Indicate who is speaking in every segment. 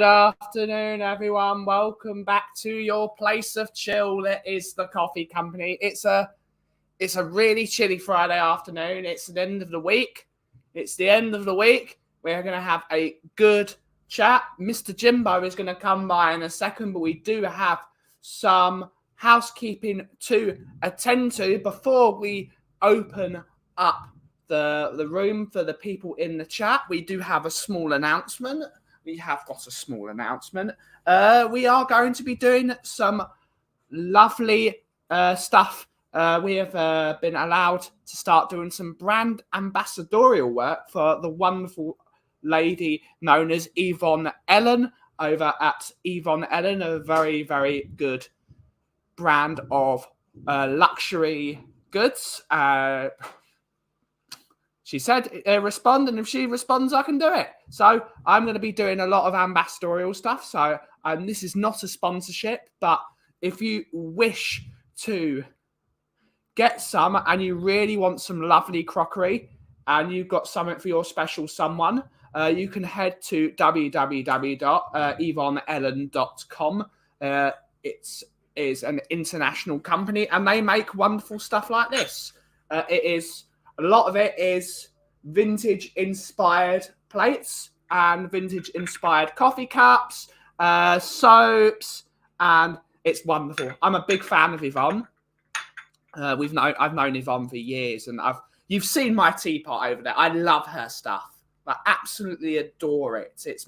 Speaker 1: Good afternoon, everyone. Welcome back to your place of chill. It is the Coffee Company. It's a really chilly Friday afternoon. It's the end of the week. We're going to have a good chat. Mr. Jimbo is going to come by in a second, but we do have some housekeeping to attend to before we open up the room for the people in the chat. We do have a small announcement. We are going to be doing some lovely stuff. We have been allowed to start doing some brand ambassadorial work for the wonderful lady known as Yvonne Ellen over at Yvonne Ellen, a very, very good brand of luxury goods. She said, respond, and if she responds, I can do it. So I'm going to be doing a lot of ambassadorial stuff. So this is not a sponsorship, but if you wish to get some and you really want some lovely crockery and you've got something for your special someone, you can head to www.yvonneellen.com. It is an international company and they make wonderful stuff like this. A lot of it is vintage-inspired plates and vintage-inspired coffee cups, soaps, and it's wonderful. I'm a big fan of Yvonne. I've known Yvonne for years, and you've seen my teapot over there. I love her stuff. I absolutely adore it. It's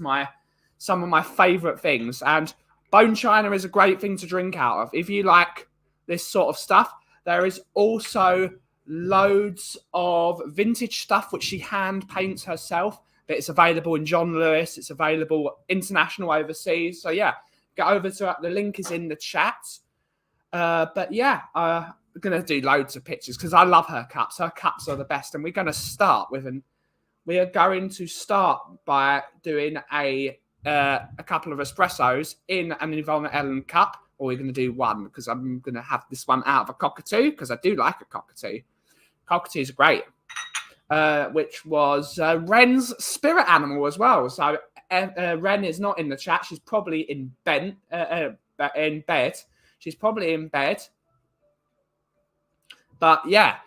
Speaker 1: some of my favourite things, and bone china is a great thing to drink out of. If you like this sort of stuff, there is also loads of vintage stuff which she hand paints herself, but it's available in John Lewis, it's available international overseas. So yeah, get over to it. The link is in the chat. But yeah, I'm gonna do loads of pictures because I love her cups. Her cups are the best, and we are going to start by doing a couple of espressos in an Yvonne Ellen cup, or we're going to do one because I'm going to have this one out of a cockatoo because I do like a cockatoo. Cockatoos are great, which was Ren's spirit animal as well. So Ren is not in the chat. She's probably in bed. She's probably in bed. But yeah,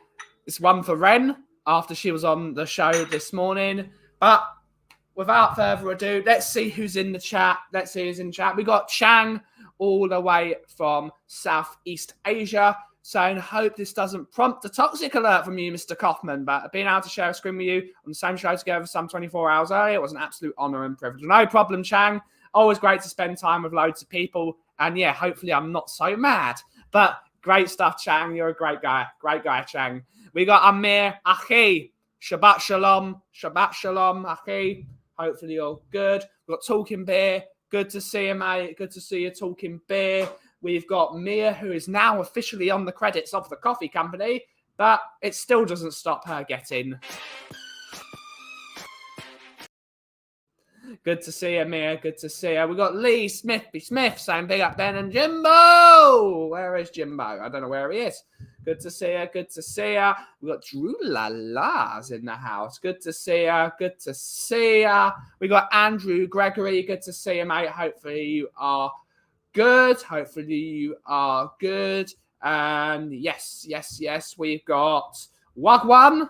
Speaker 1: it's one for Ren after she was on the show this morning. But without further ado, let's see who's in the chat. We got Chang all the way from Southeast Asia saying, hope this doesn't prompt a toxic alert from you, Mr. Kaufman, but being able to share a screen with you on the same show together some 24 hours earlier was an absolute honor and privilege. No problem, Chang. Always great to spend time with loads of people. And yeah, hopefully I'm not so mad. But great stuff, Chang. You're a great guy. Great guy, Chang. We got Amir Achi. Shabbat Shalom. Shabbat Shalom, Achi. Hopefully you're good. We've got Talking Beer. Good to see you, mate. Good to see you, Talking Beer. We've got Mia, who is now officially on the credits of the Coffee Company, but it still doesn't stop her getting. Good to see you, Mia. Good to see you. We've got Lee Smith saying big up Ben and Jimbo. Where is Jimbo? I don't know where he is. Good to see you. Good to see you. We've got Drew Lala's in the house. Good to see you. Good to see you. We got Andrew Gregory. Good to see you, mate. Hopefully you are good. And yes. We've got Wagwan.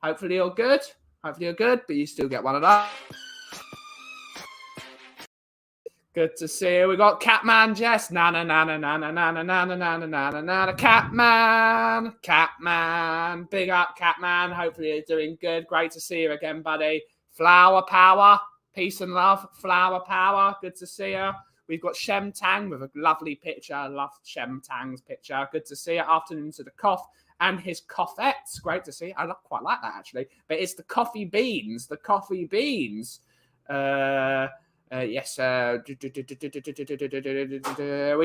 Speaker 1: Hopefully you're good. But you still get one of those. Good to see you. We got Catman Jess. Catman. Big up, Catman. Hopefully you're doing good. Great to see you again, buddy. Flower Power. Peace and love. Flower Power. Good to see you. We've got Shem Tang with a lovely picture. I love Shem Tang's picture. Good to see you. Afternoon to the Cough and his Coffettes. Great to see. I quite like that, actually. But it's the coffee beans. Yes. We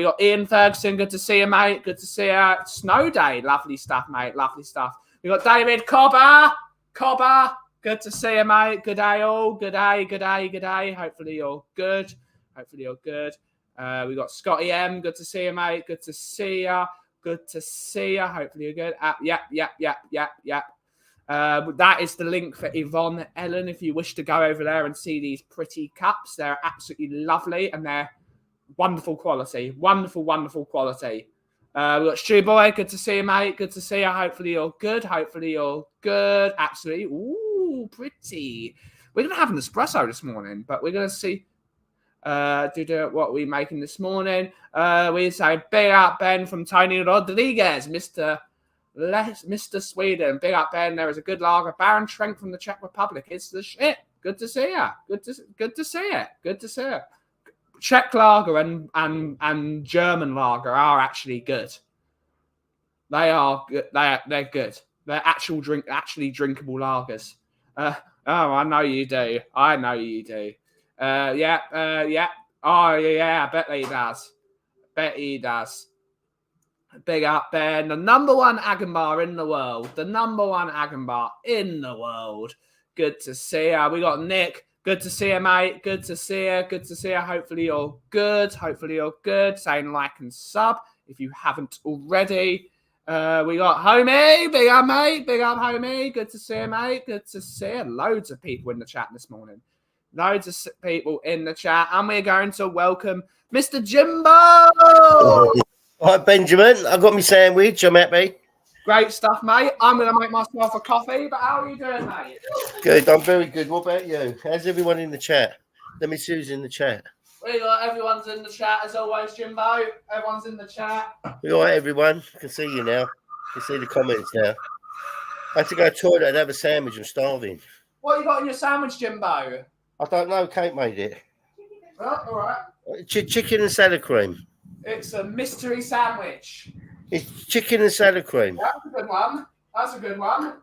Speaker 1: got Ian Ferguson. Good to see you, mate. Good to see you. Snow Day. Lovely stuff, mate. Lovely stuff. We got David Cobber. Good to see you, mate. Good day, all. Good day. Hopefully you're good. We got Scotty M. Good to see you, mate. Good to see you. Hopefully you're good. Yep. That is the link for Yvonne Ellen if you wish to go over there and see these pretty cups. They're absolutely lovely and they're wonderful quality. Wonderful, wonderful quality. We've got Stu Boy. Good to see you, mate. Good to see you. Hopefully you're good. Hopefully you're good. Absolutely. Ooh, pretty. We're going to have an espresso this morning, but we're going to see what we're making this morning. We say big up Ben from Tony Rodriguez, Mr. Sweden. Big up Ben. There is a good lager. Baron Trent from the Czech Republic. It's the shit. Good to see you. Good to see it. Good to see it. Czech lager and German lager are actually good. They are good. They're good. They're actually drinkable lagers. I know you do. I know you do. Yeah. Oh, yeah. I bet he does. Big up, Ben. The number one Agenbar in the world. Good to see you. We got Nick. Good to see you, mate. Good to see you. Hopefully you're good. Saying like and sub if you haven't already. We got Homie. Big up, mate. Big up, Homie. Good to see you, mate. Good to see you. Loads of people in the chat this morning. And we're going to welcome Mr. Jimbo.
Speaker 2: All right, Benjamin. I've got my sandwich. I'm happy.
Speaker 1: Great stuff, mate. I'm going to make myself a coffee, but how are you doing, mate?
Speaker 2: Good. I'm very good. What about you? How's everyone in the chat? Let me see who's in the chat.
Speaker 1: We got everyone's in the chat as always, Jimbo. Everyone's in the chat.
Speaker 2: All right, everyone. I can see you now. I can see the comments now. I have to go to the toilet and have a sandwich. I'm starving.
Speaker 1: What you got in your sandwich, Jimbo?
Speaker 2: I don't know. Kate made it.
Speaker 1: Oh, all right.
Speaker 2: Chicken and salad cream.
Speaker 1: It's a mystery sandwich.
Speaker 2: It's chicken and salad cream.
Speaker 1: That's a good one.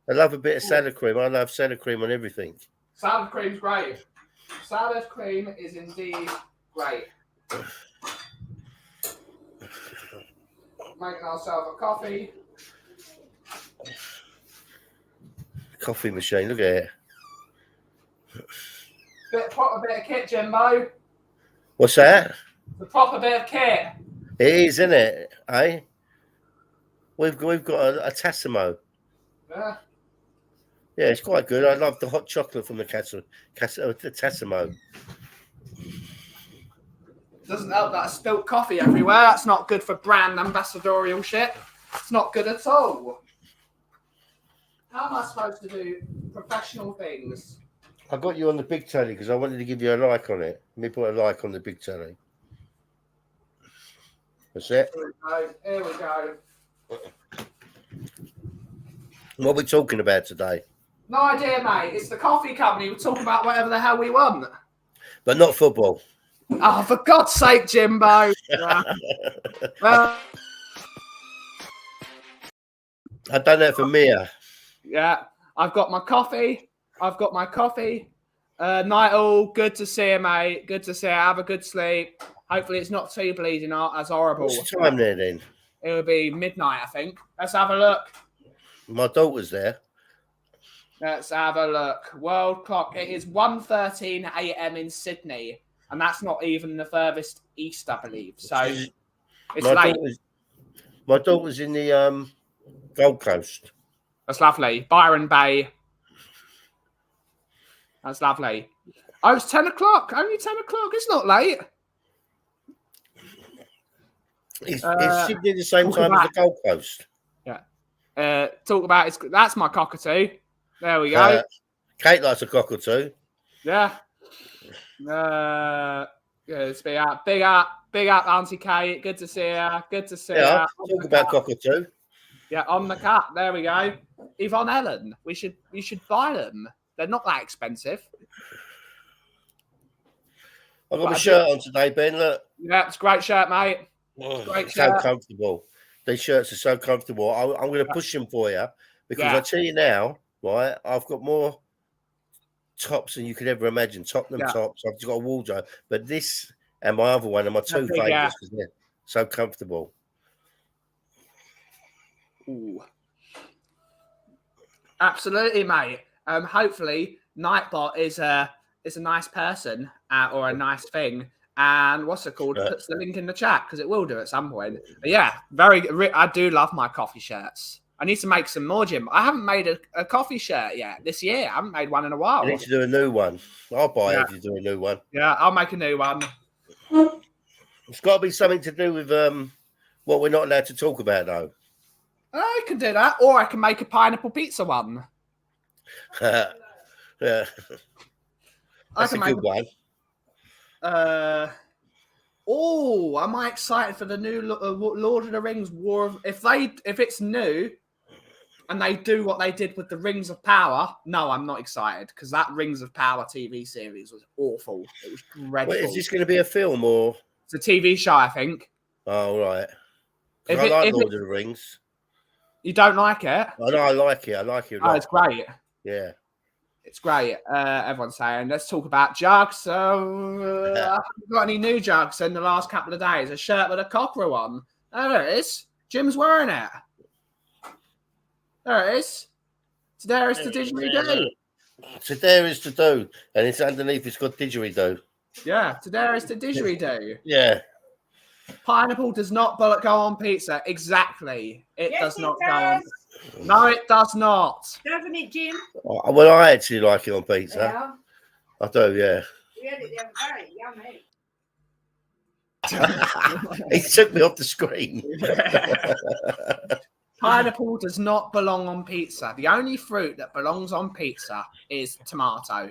Speaker 2: I love a bit of salad cream. I love salad cream on everything.
Speaker 1: Salad cream's great. Salad cream is indeed great. Making ourselves a coffee.
Speaker 2: Coffee machine. Look at it.
Speaker 1: Proper bit of kit, Jimbo.
Speaker 2: What's that?
Speaker 1: The proper bit of kit.
Speaker 2: It is, isn't it? Eh? We've got a Tassimo.
Speaker 1: Yeah.
Speaker 2: Yeah, it's quite good. I love the hot chocolate from the Tassimo.
Speaker 1: Doesn't help that I spilt coffee everywhere. That's not good for brand ambassadorial shit. It's not good at all. How am I supposed to do professional things?
Speaker 2: I got you on the big telly because I wanted to give you a like on it. Let me put a like on the big telly. That's it.
Speaker 1: Here we go.
Speaker 2: What are we talking about today?
Speaker 1: No idea, mate. It's the coffee company. We'll talk about whatever the hell we want.
Speaker 2: But not football.
Speaker 1: Oh, for God's sake, Jimbo. Well,
Speaker 2: I've done that for Mia.
Speaker 1: Yeah, I've got my coffee. Night all. Good to see you, mate. Good to see you. Have a good sleep. Hopefully it's not too bleeding out as horrible.
Speaker 2: What's the time there then?
Speaker 1: It will be midnight, I think. Let's have a look.
Speaker 2: My daughter's there.
Speaker 1: Let's have a look. World clock. It is 1:13 a.m. in Sydney. And that's not even the furthest east, I believe. So it's late.
Speaker 2: My daughter's in the Gold Coast.
Speaker 1: That's lovely. Byron Bay. That's lovely. Oh, it's 10 o'clock. Only 10 o'clock. It's not late.
Speaker 2: It's Sydney the same time as the Gold Coast.
Speaker 1: Yeah. Talk about it. That's my cockatoo. There we go.
Speaker 2: Kate likes a cockatoo.
Speaker 1: Yeah. Good to be out. Big up, Auntie Kate. Good to see you. Good to see you.
Speaker 2: Yeah, talk about cockatoo.
Speaker 1: Yeah, on the cut. There we go. Yvonne Ellen. We should buy them. They're not that expensive.
Speaker 2: I've got my shirt on today, Ben. Look.
Speaker 1: Yeah, it's a great shirt, mate.
Speaker 2: Great shirt. So comfortable. These shirts are so comfortable. I'm going to push them for you because I tell you now, right? I've got more tops than you could ever imagine. Tottenham tops. I've just got a wardrobe, but this and my other one are my two favourites because they're so comfortable.
Speaker 1: Ooh. Absolutely, mate. Hopefully, Nightbot is a nice person or a nice thing. And what's it called? Puts the link in the chat because it will do at some point. But yeah, I do love my coffee shirts. I need to make some more, Jim. I haven't made a coffee shirt yet this year. I haven't made one in a while.
Speaker 2: You need to do a new one. I'll buy it if you do a new one.
Speaker 1: Yeah, I'll make a new one.
Speaker 2: It's got to be something to do with what we're not allowed to talk about, though.
Speaker 1: I can do that, or I can make a pineapple pizza one.
Speaker 2: Yeah, that's a good one.
Speaker 1: Oh, am I excited for the new Lord of the Rings War of... If it's new and they do what they did with the Rings of Power, no, I'm not excited because that Rings of Power TV series was awful. It was dreadful.
Speaker 2: Wait, is this going to be a film or...
Speaker 1: It's a TV show, I think.
Speaker 2: Oh, right. I like Lord of the Rings.
Speaker 1: You don't like it?
Speaker 2: I know, I like it. I like it.
Speaker 1: Oh, it's great.
Speaker 2: Yeah.
Speaker 1: It's great. Everyone's saying, let's talk about jugs. So, I haven't got any new jugs in the last couple of days. A shirt with a cockerel on. There it is. Jim's wearing it. There it is. Today is the didgeridoo.
Speaker 2: Today is to do. And it's underneath, it's got didgeridoo.
Speaker 1: Yeah, today is the didgeridoo.
Speaker 2: Yeah.
Speaker 1: Pineapple does not go on pizza. Exactly. It does not go on. No, it does not.
Speaker 3: Doesn't it, Jim?
Speaker 2: Well, I actually like it on pizza.
Speaker 3: Yeah.
Speaker 2: I do, yeah.
Speaker 3: We had it the other day. Yummy.
Speaker 2: He took me off the screen.
Speaker 1: Pineapple does not belong on pizza. The only fruit that belongs on pizza is tomato.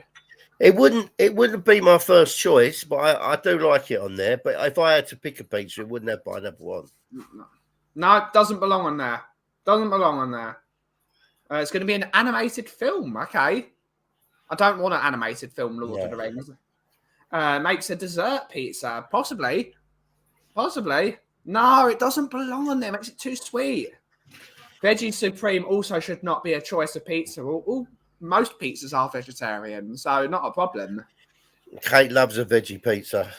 Speaker 2: It wouldn't be my first choice, but I do like it on there. But if I had to pick a pizza, it wouldn't have pineapple on.
Speaker 1: No, it doesn't belong on there. Doesn't belong on there. It's going to be an animated film. Okay. I don't want an animated film, Lord of the Rings. Makes a dessert pizza. Possibly. No, it doesn't belong on there. Makes it too sweet. Veggie Supreme also should not be a choice of pizza. Most pizzas are vegetarian, so not a problem.
Speaker 2: Kate loves a veggie pizza.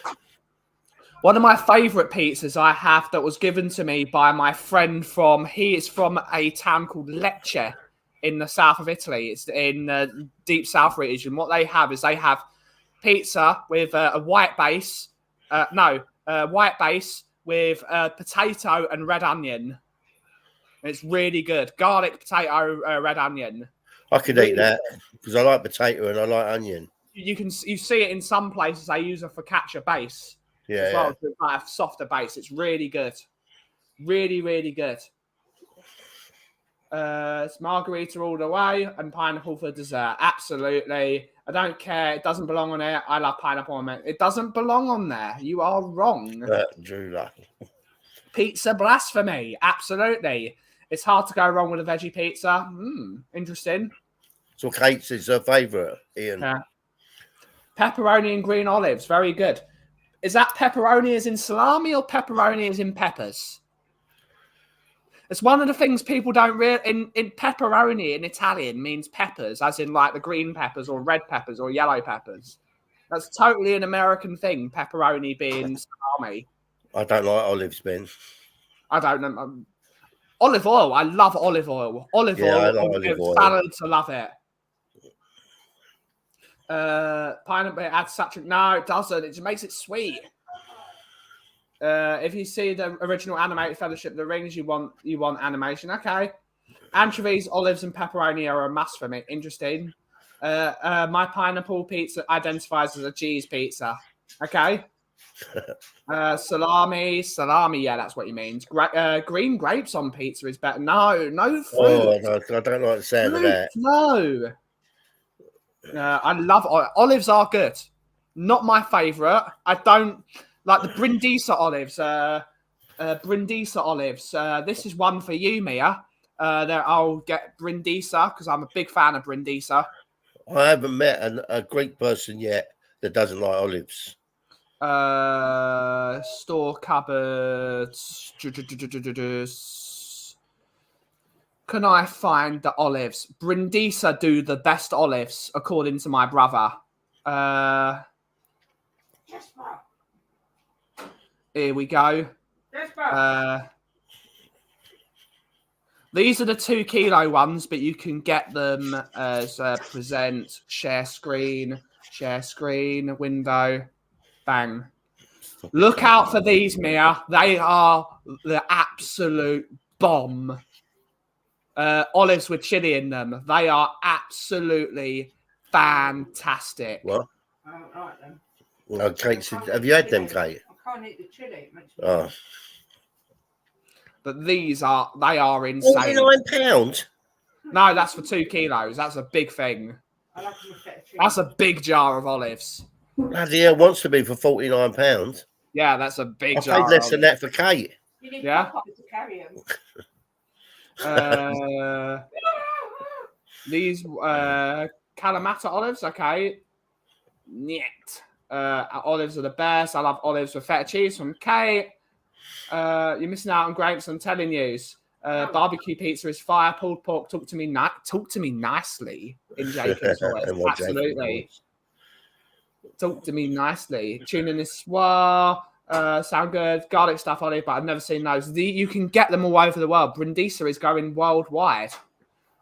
Speaker 1: One of my favourite pizzas I have that was given to me by my friend he is from a town called Lecce in the south of Italy. It's in the deep south region. What they have is pizza with a white base. White base with potato and red onion. It's really good. Garlic, potato, red onion.
Speaker 2: I could eat that because I like potato and I like onion.
Speaker 1: You see it in some places. They use a focaccia base.
Speaker 2: Yeah,
Speaker 1: as well, with like a softer base. It's really good. Really, really good. It's margarita all the way and pineapple for dessert. Absolutely. I don't care. It doesn't belong on it. I love pineapple on it. It doesn't belong on there. You are wrong.
Speaker 2: Drew.
Speaker 1: Pizza blasphemy. Absolutely. It's hard to go wrong with a veggie pizza. Interesting.
Speaker 2: So Kate's is her favourite, Ian.
Speaker 1: Yeah. Pepperoni and green olives. Very good. Is that pepperoni as in salami or pepperoni as in peppers? It's one of the things people don't realize. In pepperoni in Italian means peppers, as in like the green peppers or red peppers or yellow peppers. That's totally an American thing, pepperoni being salami.
Speaker 2: I don't like olives, Ben.
Speaker 1: I don't know. Olive oil. I love olive oil. Olive oil.
Speaker 2: I love olive oil.
Speaker 1: Salads, I love it. Pineapple adds no, it doesn't. It just makes it sweet. If you see the original animated Fellowship of the Rings, you want animation. Okay. Anchovies, olives, and pepperoni are a must for me. Interesting. My pineapple pizza identifies as a cheese pizza. Okay. Salami. Yeah, that's what he means. Green grapes on pizza is better. No fruit.
Speaker 2: Oh, no, I don't like the sound of that.
Speaker 1: No. I love olives. Are good. Not my favourite. I don't like the Brindisa olives. Brindisa olives. This is one for you, Mia. I'll get Brindisa because I'm a big fan of Brindisa.
Speaker 2: I haven't met a Greek person yet that doesn't like olives.
Speaker 1: Store cupboards. Can I find the olives? Brindisa do the best olives, according to my brother. Here we go. These are the 2 kilo ones, but you can get them as present, share screen, window, bang. Look out for these, Mia. They are the absolute bomb. olives with chili in them. They are absolutely fantastic.
Speaker 2: What?
Speaker 3: I don't like them.
Speaker 2: Oh, Kate said, have you had them, Kate?
Speaker 3: I can't eat the chili. It makes me
Speaker 2: Oh.
Speaker 1: But they are insane.
Speaker 2: £49?
Speaker 1: No, that's for 2 kilos. That's a big thing.
Speaker 3: I like them with fettuccine.
Speaker 1: That's a big jar of olives.
Speaker 2: Bloody hell, wants to be for £49.
Speaker 1: Yeah, that's a big
Speaker 2: I
Speaker 1: jar.
Speaker 2: paid less than that for Kate.
Speaker 3: You need
Speaker 1: Yeah.
Speaker 3: to carry them.
Speaker 1: These Kalamata olives, okay. Niet. Olives are the best. I love olives with feta cheese from Kate. You're missing out on grapes, I'm telling you. Barbecue pizza is fire. Pulled pork. Talk to me nicely in Jacob's voice. Absolutely. Talk to me nicely. Tuna Niswa. Sound good. Garlic stuff on it, but I've never seen those. You can get them all over the world. Brindisa is going worldwide.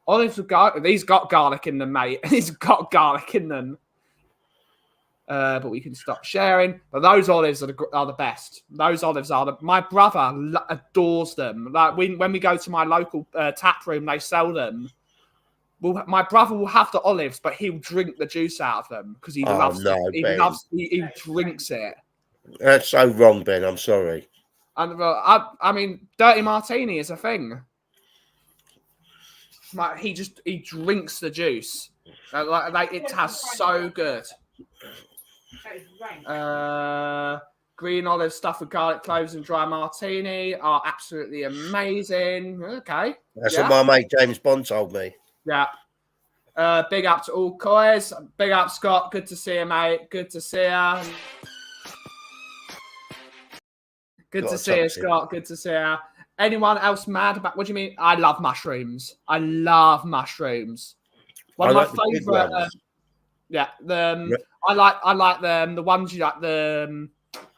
Speaker 1: Olives with garlic. These got garlic in them, mate. These got garlic in them. But we can stop sharing. But those olives are the best. Those olives are my brother adores them. Like when we go to my local tap room, they sell them. Well, my brother will have the olives, but he'll drink the juice out of them because he loves it. He drinks it.
Speaker 2: That's so wrong, Ben. I'm sorry.
Speaker 1: And I mean, dirty martini is a thing. Like he drinks the juice. Like it tastes so good. Green olive stuffed with garlic cloves and dry martini are absolutely amazing. Okay.
Speaker 2: That's what my mate James Bond told me.
Speaker 1: Yeah. Big up to all coys. Big up, Scott. Good to see you, mate. Good to see you. Good to see you, Scott. Good to see you. Anyone else mad about what do you mean? I love mushrooms. I love mushrooms. One of my favorite. I like them. The ones you like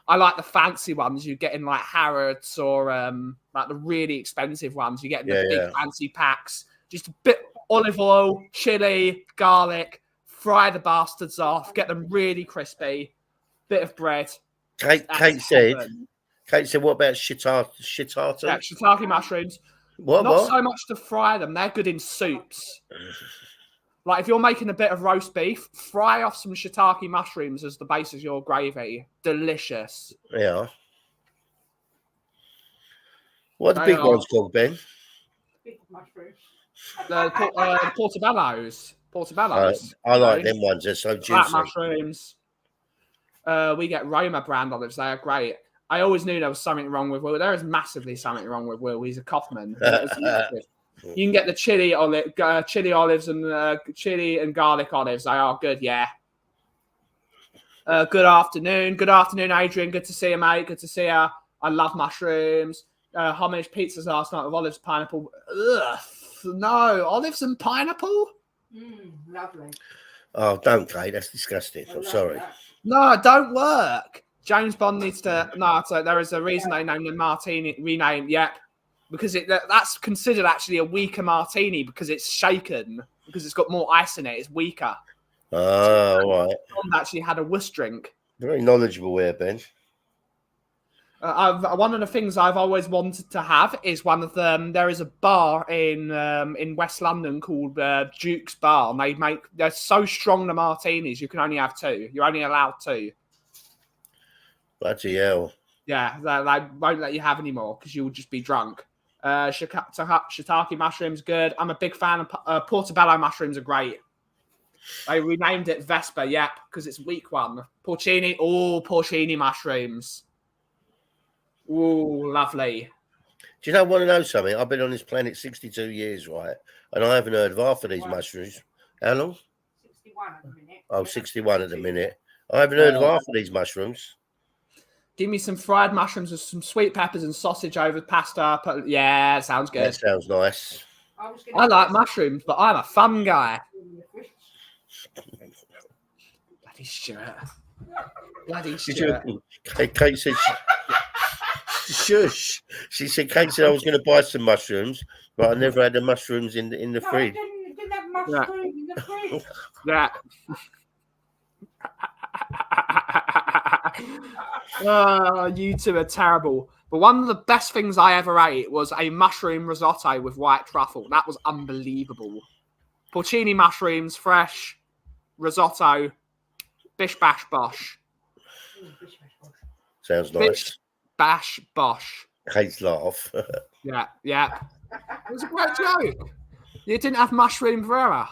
Speaker 1: I like the fancy ones you get in like Harrods or like the really expensive ones you get in the big fancy packs. Just a bit olive oil, chili, garlic, fry the bastards off, get them really crispy, bit of bread.
Speaker 2: Kate said, what about shiitake?
Speaker 1: Yeah, shiitake mushrooms. Not so much to fry them. They're good in soups. Like if you're making a bit of roast beef, fry off some shiitake mushrooms as the base of your gravy. Delicious.
Speaker 2: Yeah. What are the big ones called, Ben?
Speaker 3: Big mushrooms.
Speaker 1: The portobellos.
Speaker 2: I like them ones. They're so juicy.
Speaker 1: Black mushrooms. We get Roma brand olives. They are great. I always knew there was something wrong with Will. There is massively something wrong with Will. He's a Kaufman. You can get the chili olives and chili and garlic olives. They are good, yeah. Good afternoon, Adrian. Good to see you, mate. Good to see you. I love mushrooms. Homage pizzas last night with olives, pineapple. Ugh, no, olives and pineapple.
Speaker 3: Lovely.
Speaker 2: Oh, don't, Kate. That's disgusting. I'm sorry.
Speaker 3: That.
Speaker 1: No, it don't work. James Bond needs to. No, so there is a reason they named the martini. Renamed, yep. Because that's considered actually a weaker martini because it's shaken, because it's got more ice in it. It's weaker.
Speaker 2: Oh, right.
Speaker 1: Bond actually had a wuss drink.
Speaker 2: Very knowledgeable here, Ben.
Speaker 1: One of the things I've always wanted to have is one of them. There is a bar in West London called Duke's Bar, and they're so strong the martinis you can only have 2. You're only allowed 2.
Speaker 2: Bloody hell.
Speaker 1: Yeah, they won't let you have any more because you'll just be drunk. Shiitake mushrooms, good. I'm a big fan of portobello mushrooms. Are great. They renamed it Vespa, yep, because it's week one. Porcini mushrooms. Ooh, lovely.
Speaker 2: Do you know, want to know something? I've been on this planet 62 years, right? And I haven't heard of half of these mushrooms. How long?
Speaker 3: 61 at the minute.
Speaker 2: Oh, 61 at the minute. I haven't heard of half of these mushrooms.
Speaker 1: Give me some fried mushrooms with some sweet peppers and sausage over pasta. Yeah, sounds good.
Speaker 2: That sounds nice.
Speaker 1: I like mushrooms, but I'm a fun guy. Bloody Stuart.
Speaker 2: Kate said, shush. She said, Kate said I was going to buy some mushrooms, but I never had the mushrooms in the fridge.
Speaker 3: I didn't have mushrooms in the fridge.
Speaker 1: Yeah. Oh, you two are terrible. But one of the best things I ever ate was a mushroom risotto with white truffle. That was unbelievable. Porcini mushrooms, fresh, risotto, bish bash bosh.
Speaker 2: Sounds
Speaker 1: Bish
Speaker 2: nice.
Speaker 1: bash bosh.
Speaker 2: Kate's laugh.
Speaker 1: Yeah. It was a great joke. You didn't have mushroom Ferrera.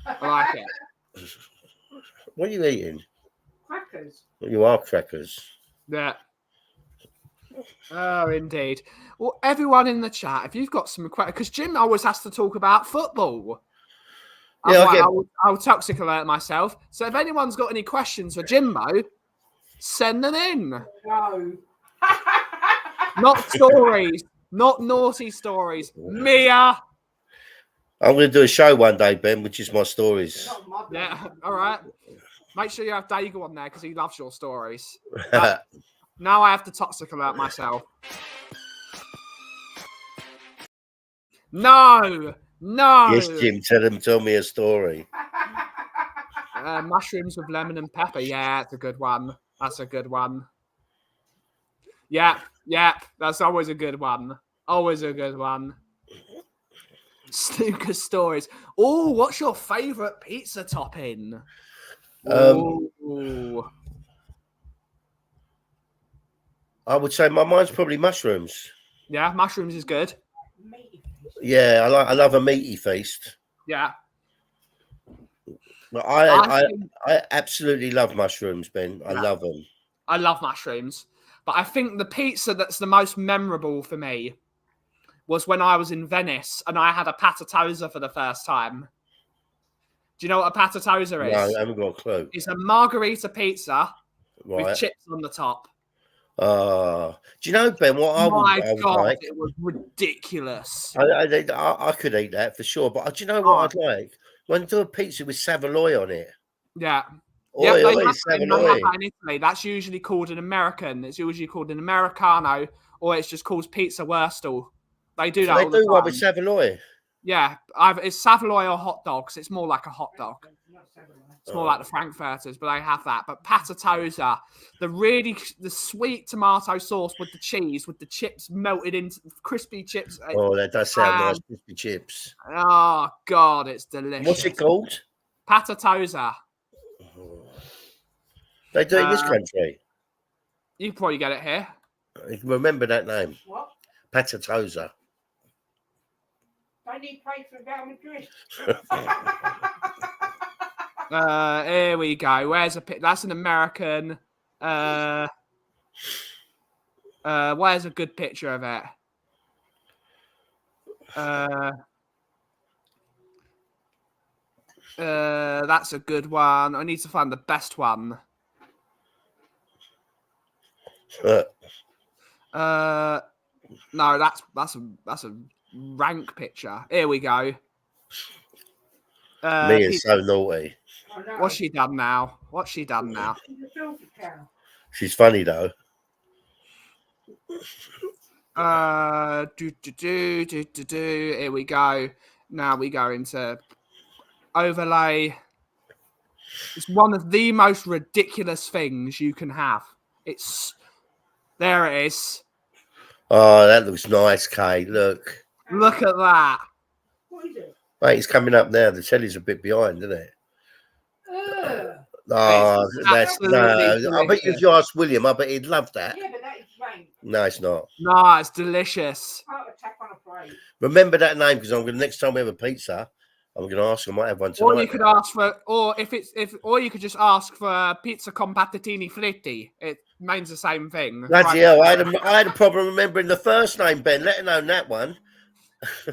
Speaker 1: I like it.
Speaker 2: What are you eating?
Speaker 3: Crackers.
Speaker 2: You are crackers.
Speaker 1: Yeah. Oh, indeed. Well, everyone in the chat, if you've got some questions, because Jim always has to talk about football.
Speaker 2: Yeah,
Speaker 1: I'll toxic alert myself. So if anyone's got any questions for Jimbo, send them in.
Speaker 3: No.
Speaker 1: Not stories, not naughty stories. Mia.
Speaker 2: I'm going to do a show one day, Ben, which is my stories.
Speaker 1: Yeah, all right. Make sure you have Daigle on there because he loves your stories. Now I have to toxic alert myself. No.
Speaker 2: Yes, Jim, tell me a story.
Speaker 1: Mushrooms with lemon and pepper. Yeah, that's a good one. That's a good one. Yeah, that's always a good one. Always a good one. Snooker stories. Oh, what's your favourite pizza topping? Ooh.
Speaker 2: I would say mine's probably mushrooms.
Speaker 1: Yeah, mushrooms is good.
Speaker 2: Yeah, I love a meaty feast.
Speaker 1: Yeah.
Speaker 2: But I absolutely love mushrooms, Ben. I love them.
Speaker 1: I love mushrooms. But I think the pizza that's the most memorable for me was when I was in Venice and I had a patatosa for the first time. Do you know what a patatosa is?
Speaker 2: No, I haven't got a clue.
Speaker 1: It's a margarita pizza with chips on the top.
Speaker 2: Do you know, Ben, what I would like?
Speaker 1: It was ridiculous.
Speaker 2: I could eat that for sure. But do you know what I'd like? When you do a pizza with Savoy on it.
Speaker 1: Yeah.
Speaker 2: They have
Speaker 1: that in Italy. That's usually called an American. It's usually called an Americano, or it's just called pizza Wurstel. They do that all the time. They do
Speaker 2: one with Savoy.
Speaker 1: Yeah, it's Savoy or hot dogs. It's more like a hot dog. It's more like the Frankfurters, but they have that. But patatosa, the sweet tomato sauce with the cheese, with the chips melted into crispy chips.
Speaker 2: Oh, that does sound nice, crispy chips.
Speaker 1: Oh God, it's delicious.
Speaker 2: What's it called?
Speaker 1: Patatosa.
Speaker 2: They do it in this country.
Speaker 1: You can probably get it here.
Speaker 2: Remember that name?
Speaker 3: What?
Speaker 2: Patatosa.
Speaker 3: Don't need pay for Real Madrid.
Speaker 1: Here we go. Where's that's an American. Where's a good picture of it? That's a good one. I need to find the best one. No, that's a rank picture. Here we go.
Speaker 2: Me is so naughty.
Speaker 1: What's she done now?
Speaker 2: She's funny though.
Speaker 1: Here we go. Now we go into overlay. It's one of the most ridiculous things you can have. There it is.
Speaker 2: Oh, that looks nice, Kate. Look
Speaker 1: at that.
Speaker 3: What is it?
Speaker 2: Mate, it's coming up now. The telly's a bit behind, isn't it? Oh, that's no. I bet if you asked William, I bet he'd love that.
Speaker 3: Yeah, but that is rank.
Speaker 2: No, it's not.
Speaker 1: No, it's delicious.
Speaker 3: Heart attack on a plate.
Speaker 2: Remember that name because next time we have a pizza, I'm going to ask. I might have one tonight.
Speaker 1: Or you could ask for, or you could just ask for pizza con patatini fritti. It means the same thing.
Speaker 2: Bloody hell! I had a problem remembering the first name, Ben. Let alone that one.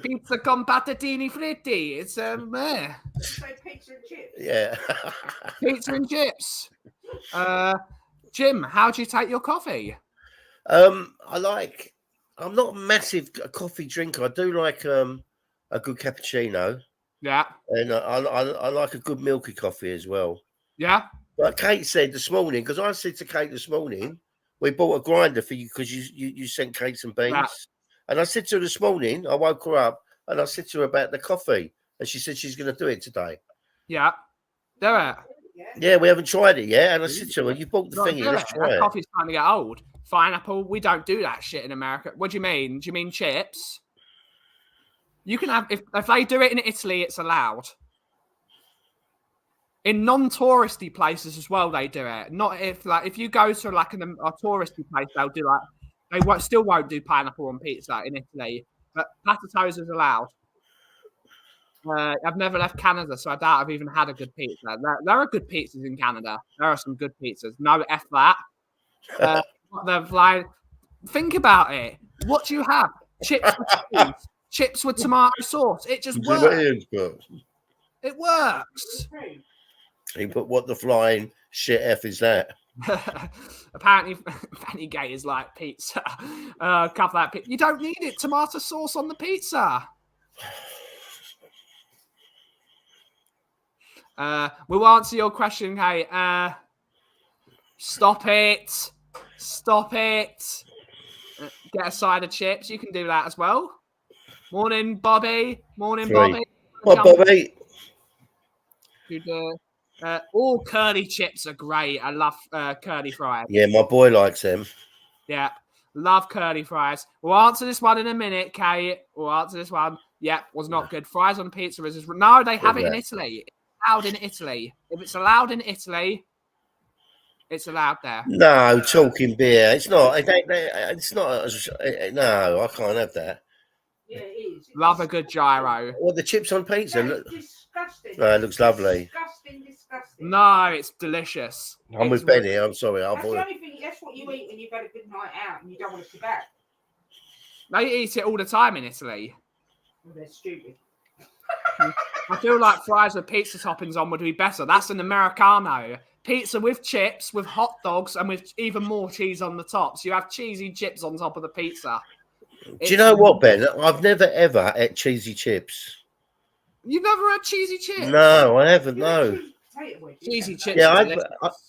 Speaker 1: Pizza con patatini fritti. It's meh.
Speaker 3: Pizza and chips.
Speaker 2: Yeah.
Speaker 1: Pizza and chips. Jim, how do you take your coffee?
Speaker 2: I'm not a massive coffee drinker. I do like a good cappuccino.
Speaker 1: Yeah.
Speaker 2: And I like a good milky coffee as well.
Speaker 1: Yeah.
Speaker 2: Like Kate said this morning, because I said to Kate this morning, we bought a grinder for you because you sent Kate some beans. Yeah. And I said to her this morning, I woke her up and I said to her about the coffee. And she said she's going to do it today.
Speaker 1: Yeah. Do it.
Speaker 2: Yeah, we haven't tried it yet. And I said to her, you bought the
Speaker 1: Not
Speaker 2: thingy,
Speaker 1: do
Speaker 2: let's
Speaker 1: it.
Speaker 2: try
Speaker 1: That
Speaker 2: it.
Speaker 1: coffee's starting to get old. Pineapple, we don't do that shit in America. What do you mean? Do you mean chips? You can have, if they do it in Italy, it's allowed. In non-touristy places as well, they do it. Not if you go to like a touristy place, they'll do like still won't do pineapple on pizza in Italy, but potatoes is allowed. I've never left Canada, so I doubt I've even had a good pizza. There are good pizzas in Canada. There are some good pizzas. No F that. Think about it. What do you have? Chips with cheese, chips with tomato sauce. It just works. It works.
Speaker 2: He put what the flying shit F is that?
Speaker 1: Apparently, Fanny Gay is like pizza. Cover that pizza. You don't need it. Tomato sauce on the pizza. We'll answer your question, Kate. Stop it. Stop it. Get a side of chips. You can do that as well. Morning, Bobby. Morning, Bobby.
Speaker 2: What, Bobby?
Speaker 1: All curly chips are great. I love curly fries.
Speaker 2: Yeah, my boy likes them.
Speaker 1: Yeah, love curly fries. We'll answer this one in a minute, Kate. We'll answer this one. Yep, was not good. Fries on pizza is no. They have it in Italy. It's allowed in Italy. If it's allowed in Italy, it's allowed there.
Speaker 2: No, talking beer. It's not. It's not. No, I can't have that.
Speaker 3: Yeah, it is.
Speaker 1: Love a good gyro.
Speaker 2: Well, the chips on pizza.
Speaker 3: That is disgusting.
Speaker 2: No, it looks lovely.
Speaker 3: Disgusting.
Speaker 1: No, it's delicious.
Speaker 2: I'm with Benny. I'm sorry.
Speaker 3: That's the only thing. That's what you eat when you've had a good night out and you don't want to sit back.
Speaker 1: They eat it all the time in Italy.
Speaker 3: Well, they're stupid.
Speaker 1: I feel like fries with pizza toppings on would be better. That's an Americano. Pizza with chips, with hot dogs, and with even more cheese on the top. So you have cheesy chips on top of the pizza.
Speaker 2: Do you know what, Ben? I've never ever had cheesy chips.
Speaker 1: You've never had cheesy chips?
Speaker 2: No, I haven't. No.
Speaker 1: Cheesy chips.
Speaker 2: Yeah,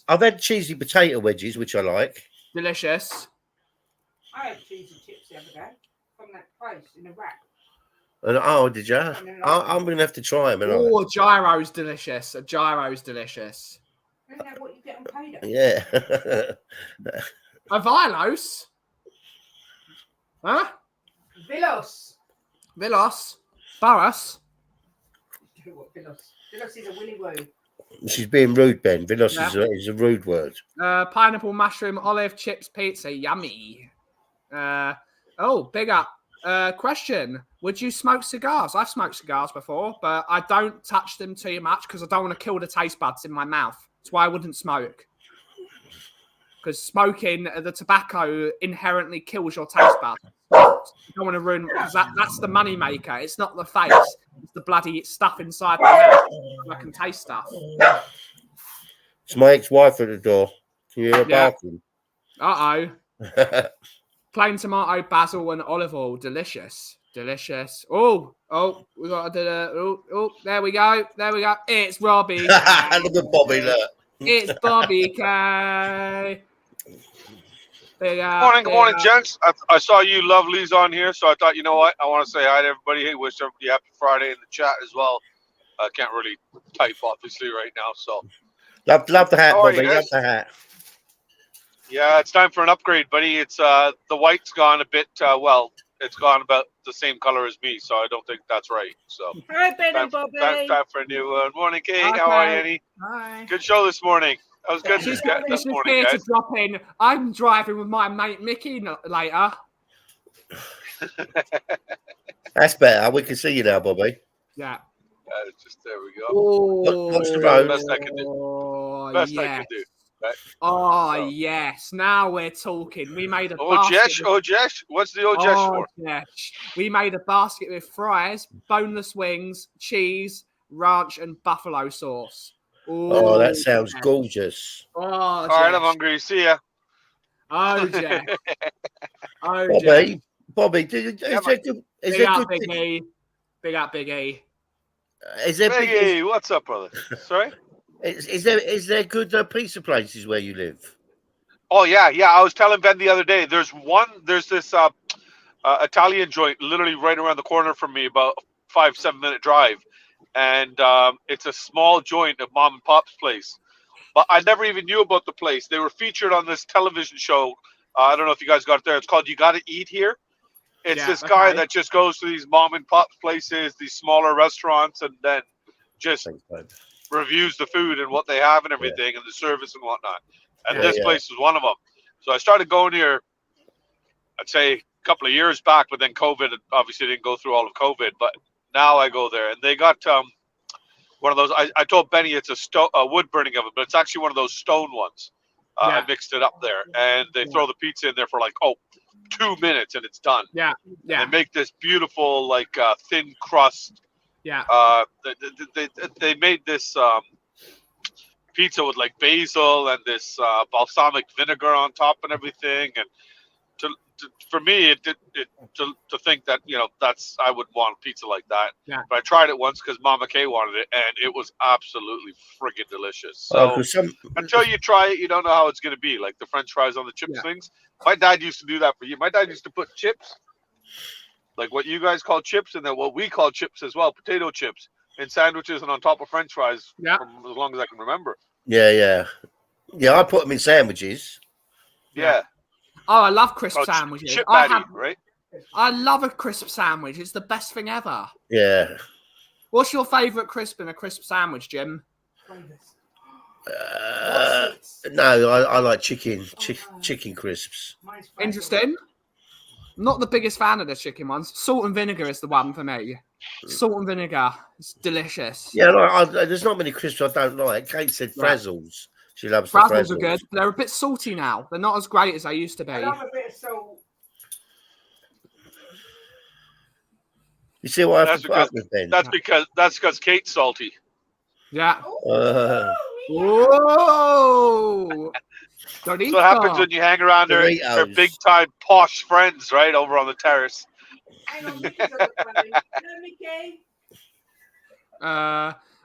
Speaker 2: I've had cheesy potato wedges, which I like.
Speaker 1: Delicious.
Speaker 3: I had cheesy chips the other day from that place in the rack.
Speaker 2: And, oh, did you? I'm going to have to try them.
Speaker 1: Oh, a gyro's delicious. A gyro's delicious.
Speaker 3: Isn't that what you get on payday?
Speaker 2: Yeah.
Speaker 1: A Vilos? Huh?
Speaker 3: Vilos.
Speaker 1: Barras?
Speaker 3: Vilos is a willy woo.
Speaker 2: She's being rude, Ben. Vilos is a rude word.
Speaker 1: Pineapple, mushroom, olive, chips, pizza. Yummy. Big up. Question. Would you smoke cigars? I've smoked cigars before, but I don't touch them too much because I don't want to kill the taste buds in my mouth. That's why I wouldn't smoke. Because smoking, the tobacco inherently kills your taste buds. You don't want to ruin, because that's the money maker. It's not the face. It's the bloody stuff inside the mouth. I can taste stuff.
Speaker 2: It's my ex-wife at the door. Can you hear her barking?
Speaker 1: Uh-oh. Plain tomato, basil, and olive oil. Delicious. Delicious. Oh, we got to do the... there we go. It's Robbie.
Speaker 2: Look at Bobby, look.
Speaker 1: It's Bobby K.
Speaker 4: Good morning, gents. I saw you lovelies on here, so I thought, you know what? I want to say hi to everybody. Hey, wish everybody happy Friday in the chat as well. I can't really type, obviously, right now, so.
Speaker 2: Love the hat, Bobby. Love the hat.
Speaker 4: Yeah, it's time for an upgrade, buddy. It's the white's gone a bit, it's gone about the same color as me, so I don't think that's right. So,
Speaker 3: hi, Ben and Bobby.
Speaker 4: Time for a new one. Morning, Kate. How are you, Annie?
Speaker 1: Hi.
Speaker 4: Good show this morning. That was good
Speaker 1: She's
Speaker 4: this morning,
Speaker 1: here
Speaker 4: guys.
Speaker 1: to drop in. I'm driving with my mate Mickey later.
Speaker 2: That's better. We can see you now, Bobby.
Speaker 1: Yeah.
Speaker 4: Just there we go.
Speaker 2: What's the road?
Speaker 4: Best I can do. Best I can do. Right.
Speaker 1: Oh, yes. Now we're talking. We made a
Speaker 4: basket. Ojesh? What's the Ojesh for?
Speaker 1: Yes. We made a basket with fries, boneless wings, cheese, ranch, and buffalo sauce.
Speaker 2: Oh, that sounds gorgeous.
Speaker 1: Oh,
Speaker 4: all right, I'm hungry. See ya.
Speaker 1: Oh, Jeff.
Speaker 2: Bobby,
Speaker 1: Big up, Big E.
Speaker 4: Big E, what's up, brother? Sorry?
Speaker 2: Is there good pizza places where you live?
Speaker 4: Oh, yeah. I was telling Ben the other day, there's this Italian joint literally right around the corner from me, about 5-7 minute drive. And it's a small joint, a mom and pop's place. but I never even knew about the place. They were featured on this television show. I don't know if you guys got it there. It's called You Gotta Eat Here. It's this guy that just goes to these mom and pop places, these smaller restaurants, and then just reviews the food and what they have and everything, and the service and whatnot. And this place was one of them. So I started going here, I'd say a couple of years back, but then COVID obviously didn't go through all of COVID. But now I go there, and they got one of those. I told Benny it's a wood burning oven, but it's actually one of those stone ones. I mixed it up there, and they throw the pizza in there for like 2 minutes, and it's done.
Speaker 1: Yeah.
Speaker 4: They make this beautiful like thin crust.
Speaker 1: Yeah.
Speaker 4: They made this pizza with like basil and this balsamic vinegar on top and everything, and for me, to think that I would want pizza like that.
Speaker 1: Yeah.
Speaker 4: But I tried it once because Mama Kay wanted it, and it was absolutely friggin' delicious. So until you try it, you don't know how it's gonna be. Like the French fries on the chips things. My dad used to do that for you. My dad used to put chips, like what you guys call chips, and then what we call chips as well, potato chips, in sandwiches and on top of French fries. Yeah. From as long as I can remember.
Speaker 2: Yeah. I put them in sandwiches.
Speaker 4: Yeah.
Speaker 1: Oh, I love crisp sandwiches.
Speaker 4: Chip patty, right?
Speaker 1: I love a crisp sandwich. It's the best thing ever.
Speaker 2: Yeah.
Speaker 1: What's your favourite crisp in a crisp sandwich, Jim?
Speaker 2: No, I like chicken crisps.
Speaker 1: Interesting. Not the biggest fan of the chicken ones. Salt and vinegar is the one for me. Salt and vinegar. It's delicious.
Speaker 2: Yeah, there's not many crisps I don't like. Kate said Frazzles. She loves the
Speaker 1: Frazzles are good. They're a bit salty now. They're not as great as they used to be.
Speaker 3: I love a bit of salt.
Speaker 2: You see what I have to put up with, Ben?
Speaker 4: That's because Kate's salty.
Speaker 1: Yeah.
Speaker 2: Whoa!
Speaker 4: That's what happens when you hang around her big time posh friends, right, over on the terrace.
Speaker 3: Hang on, Mickey.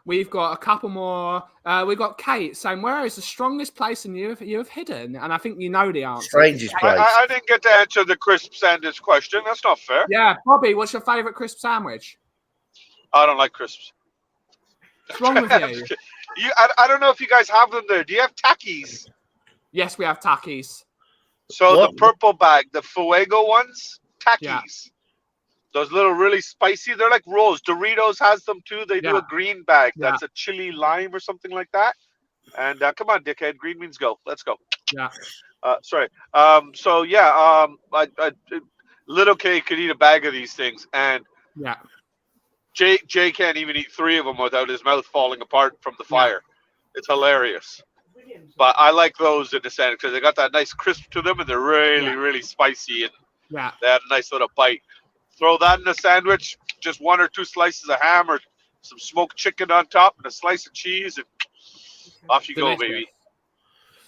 Speaker 1: We've got a couple more. We've got Kate saying, where is the strongest place in you have hidden? And I think you know the answer.
Speaker 2: Strangest place.
Speaker 4: I didn't get to answer the crisp sandwich question. That's not fair.
Speaker 1: Yeah, Bobby, what's your favourite crisp sandwich?
Speaker 4: I don't like crisps.
Speaker 1: What's wrong with you?
Speaker 4: I don't know if you guys have them there. Do you have Takis?
Speaker 1: Yes, we have Takis.
Speaker 4: So the purple bag, the Fuego ones, Takis.
Speaker 1: Yeah.
Speaker 4: Those little really spicy, they're like rolls. Doritos has them too. They do a green bag. That's a chili lime or something like that. And come on, dickhead. Green means go. Let's go.
Speaker 1: Yeah.
Speaker 4: Sorry. Little K could eat a bag of these things, and Jay can't even eat 3 of them without his mouth falling apart from the fire. It's hilarious. But I like those in the sandwich because they got that nice crisp to them, and they're really, really spicy, and they have a nice little bite. Throw that in a sandwich, just 1 or 2 slices of ham or some smoked chicken on top and a slice of cheese, and off you go, baby.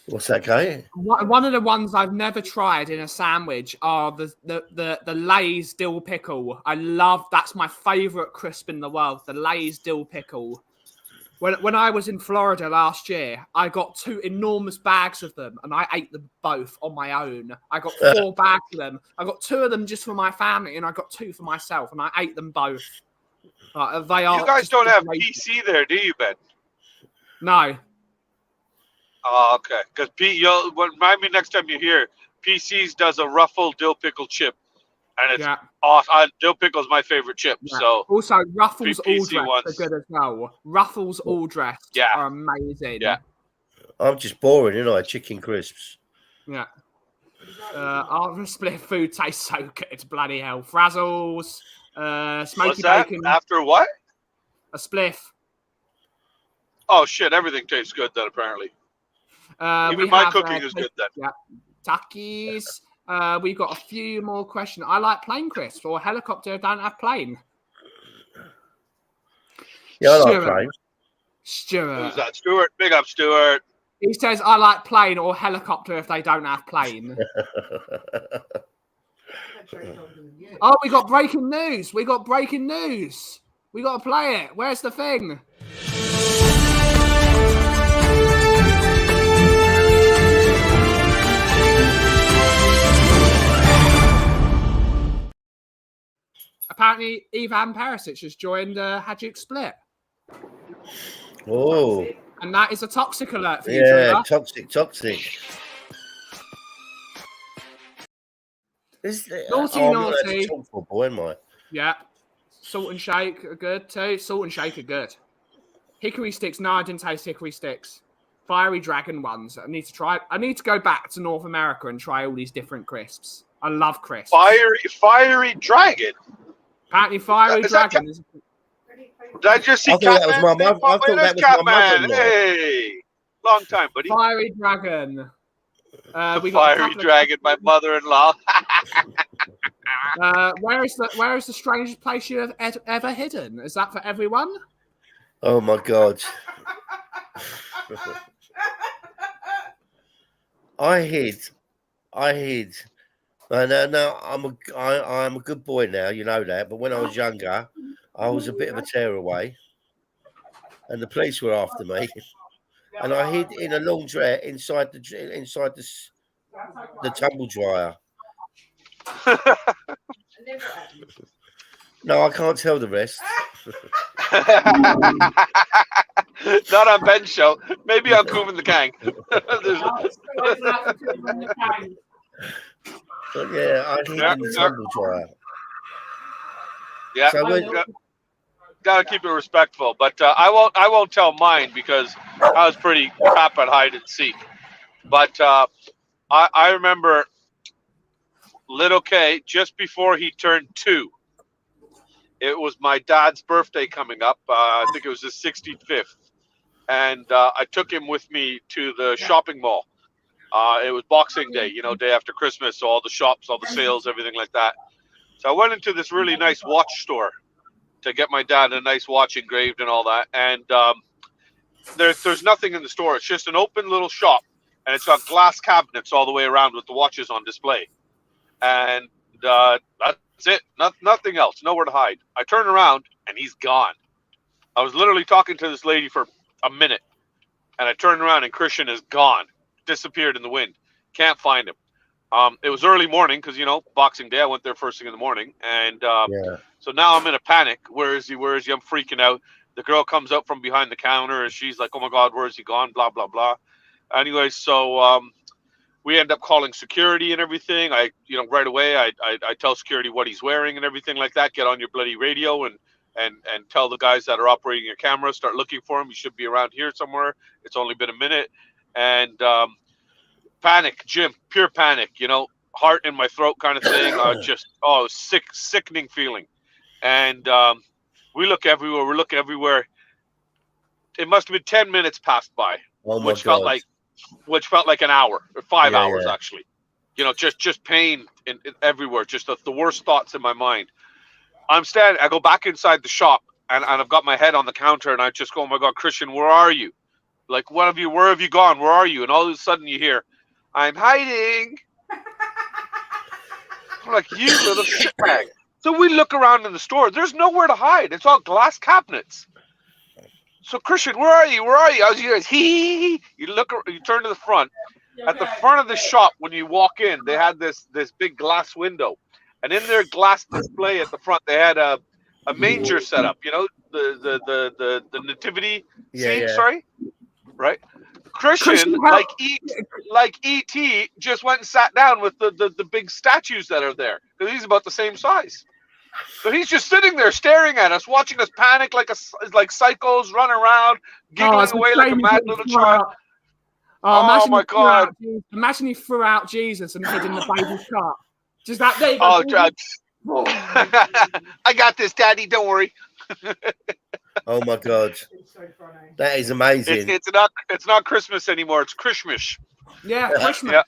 Speaker 2: What's that, guy?
Speaker 1: One of the ones I've never tried in a sandwich are the Lay's dill pickle. That's my favourite crisp in the world, the Lay's dill pickle. When I was in Florida last year, I got 2 enormous bags of them, and I ate them both on my own. I got 4 bags of them. I got 2 of them just for my family, and I got 2 for myself, and I ate them both. You
Speaker 4: guys don't have PC there, do you, Ben?
Speaker 1: No.
Speaker 4: Oh, okay. Because remind me next time you're here, PC's does a Ruffles dill pickle chip. And it's awesome. Dill pickle is my favorite chip. Yeah. So
Speaker 1: also, Ruffles all dressed are good as well. Ruffles all dressed are amazing.
Speaker 2: Yeah. I'm just boring, you know, chicken crisps.
Speaker 1: Yeah. Our split food tastes so good. Bloody hell. Frazzles, smoky bacon.
Speaker 4: After what?
Speaker 1: A spliff.
Speaker 4: Oh, shit. Everything tastes good then, apparently. Even my cooking is good then.
Speaker 1: Yeah. Takis. We've got a few more questions. I like plane crisps or helicopter don't have plane.
Speaker 2: Yeah, I like plane.
Speaker 1: Stuart.
Speaker 4: Who's that? Stuart. Big up, Stuart.
Speaker 1: He says, I like plane or helicopter if they don't have plane. Oh, we got breaking news. We got to play it. Where's the thing? Apparently, Ivan Perisic has joined Hajduk Split.
Speaker 2: Oh.
Speaker 1: And that is a toxic alert for you,
Speaker 2: Yeah,
Speaker 1: Trevor.
Speaker 2: toxic.
Speaker 1: Naughty,
Speaker 2: I'm not
Speaker 1: naughty.
Speaker 2: a talk boy, am I?
Speaker 1: Yeah. Salt and shake are good too. Salt and shake are good. Hickory sticks. No, I didn't taste hickory sticks. Fiery dragon ones. I need to try. I need to go back to North America and try all these different crisps. I love crisps.
Speaker 4: Fiery dragon.
Speaker 1: Apparently, fiery dragon is.
Speaker 4: Did I just see
Speaker 2: I thought that was my mother. I thought that was my mother-in-law.
Speaker 4: Hey, long time, buddy.
Speaker 1: Fiery dragon.
Speaker 4: The fiery dragon, my mother-in-law.
Speaker 1: Where is the strangest place you have ever hidden? Is that for everyone?
Speaker 2: Oh my God. I hid. No, I'm a good boy now, you know that. But when I was younger, I was a bit of a tearaway, and the police were after me, and I hid in a laundrette inside the tumble dryer. No, I can't tell the rest.
Speaker 4: Not on Ben's show. Maybe on Coom and the Gang.
Speaker 2: But yeah, I hid in the tumble dryer.
Speaker 4: Yeah,
Speaker 2: So
Speaker 4: gotta keep it respectful. But I won't tell mine because I was pretty crap at hide and seek. But I remember little K just before he turned 2. It was my dad's birthday coming up. I think it was his 65th. And I took him with me to the shopping mall. It was Boxing Day, day after Christmas. So all the shops, all the sales, everything like that. So I went into this really nice watch store to get my dad a nice watch engraved and all that. And there's nothing in the store. It's just an open little shop. And it's got glass cabinets all the way around with the watches on display. And that's it. Nothing else. Nowhere to hide. I turn around and he's gone. I was literally talking to this lady for a minute, and I turned around and Christian is gone, disappeared in the wind. Can't find him. It was early morning because Boxing Day. I went there first thing in the morning, and so now I'm in a panic. Where is he? Where is he? I'm freaking out. The girl comes up from behind the counter and she's like, "Oh my God, where is he gone?" Blah blah blah. Anyway, so we end up calling security and everything. Right away, I tell security what he's wearing and everything like that. Get on your bloody radio and tell the guys that are operating your camera, start looking for him. He should be around here somewhere. It's only been a minute. And panic, Jim, pure panic, heart in my throat kind of thing. Sickening feeling. And we look everywhere. We're looking everywhere. It must have been 10 minutes passed by, which felt like an hour or 5 hours, actually. Just pain in everywhere. Just the worst thoughts in my mind. I'm standing. I go back inside the shop, and I've got my head on the counter, and I just go, "Oh my God, Christian, where are you? Like, where have you gone? Where are you?" And all of a sudden, you hear, "I'm hiding." I'm like, "You little shitbag!" So we look around in the store. There's nowhere to hide. It's all glass cabinets. So Christian, where are you? Where are you? I was here. Hee. You turn to the front. At the front of the shop, when you walk in, they had this big glass window. And in their glass display at the front, they had a manger set up. The nativity scene.
Speaker 2: Yeah.
Speaker 4: Sorry, right? Christian, like E.T., just went and sat down with the big statues that are there because he's about the same size. So he's just sitting there staring at us, watching us panic like psychos, run around, giggling away like a mad little child. Oh my God!
Speaker 1: Imagine he threw out Jesus and hid in the baby's car. Just that day.
Speaker 4: Oh, I got this, Daddy. Don't worry.
Speaker 2: Oh my God, that is amazing.
Speaker 4: It's not Christmas anymore. It's Christmas.
Speaker 1: Yeah, Christmas.
Speaker 4: Yeah.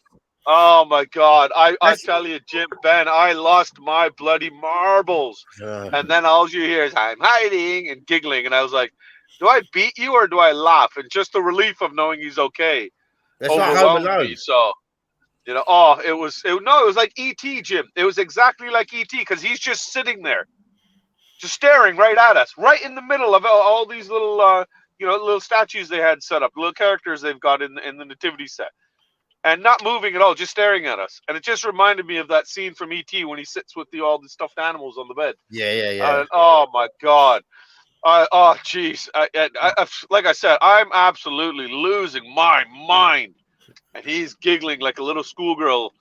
Speaker 4: Oh my God, I tell you, Jim, Ben, I lost my bloody marbles. And then all you hear is "I'm hiding" and giggling, and I was like, "Do I beat you or do I laugh?" And just the relief of knowing he's okay overwhelmed me. So. It was like E.T., Jim. It was exactly like E.T. because he's just sitting there, just staring right at us, right in the middle of all these little, little statues they had set up, little characters they've got in the nativity set, and not moving at all, just staring at us. And it just reminded me of that scene from E.T. when he sits with all the stuffed animals on the bed.
Speaker 2: Yeah.
Speaker 4: Oh my God! Oh, jeez. Like I said, I'm absolutely losing my mind, and he's giggling like a little schoolgirl.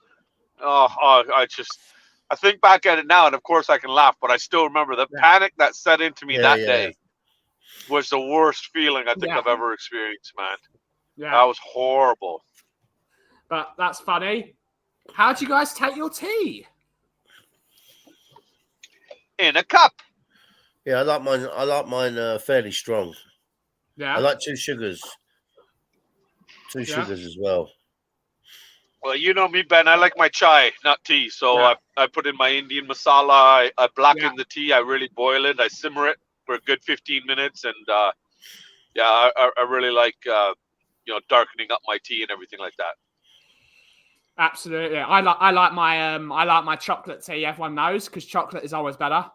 Speaker 4: I think back at it now, and of course I can laugh, but I still remember the panic that set into me that day was the worst feeling I think I've ever experienced, man. Yeah. That was horrible.
Speaker 1: But that's funny. How'd you guys take your tea?
Speaker 4: In a cup.
Speaker 2: Yeah, I like mine fairly strong.
Speaker 1: Yeah.
Speaker 2: I like 2 sugars. 2 sugars as well.
Speaker 4: Well, you know me, Ben. I like my chai, not tea. So I put in my Indian masala. I blacken the tea. I really boil it. I simmer it for a good 15 minutes. And, I really like, darkening up my tea and everything like that.
Speaker 1: Absolutely. I like my chocolate tea. Everyone knows, because chocolate is always better.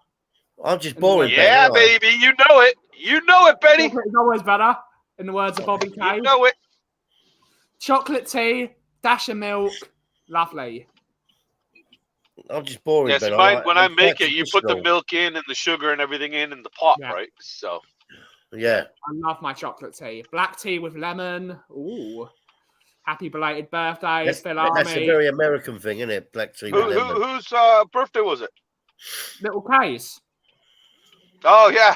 Speaker 2: I'm just boring.
Speaker 4: Yeah, baby. You know it. You know it, Benny.
Speaker 1: Chocolate is always better, in the words of Bobby K.
Speaker 4: You know it.
Speaker 1: Chocolate tea, dash of milk, lovely.
Speaker 2: I'm just boring.
Speaker 4: Yes, when I make it, you put the milk in and the sugar and everything in the pot, right? So.
Speaker 2: Yeah.
Speaker 1: I love my chocolate tea. Black tea with lemon. Ooh. Happy belated birthday, Phil Army.
Speaker 2: That's a very American thing, isn't it? Black tea with lemon.
Speaker 4: Whose birthday was it?
Speaker 1: Little K's.
Speaker 4: Oh, yeah.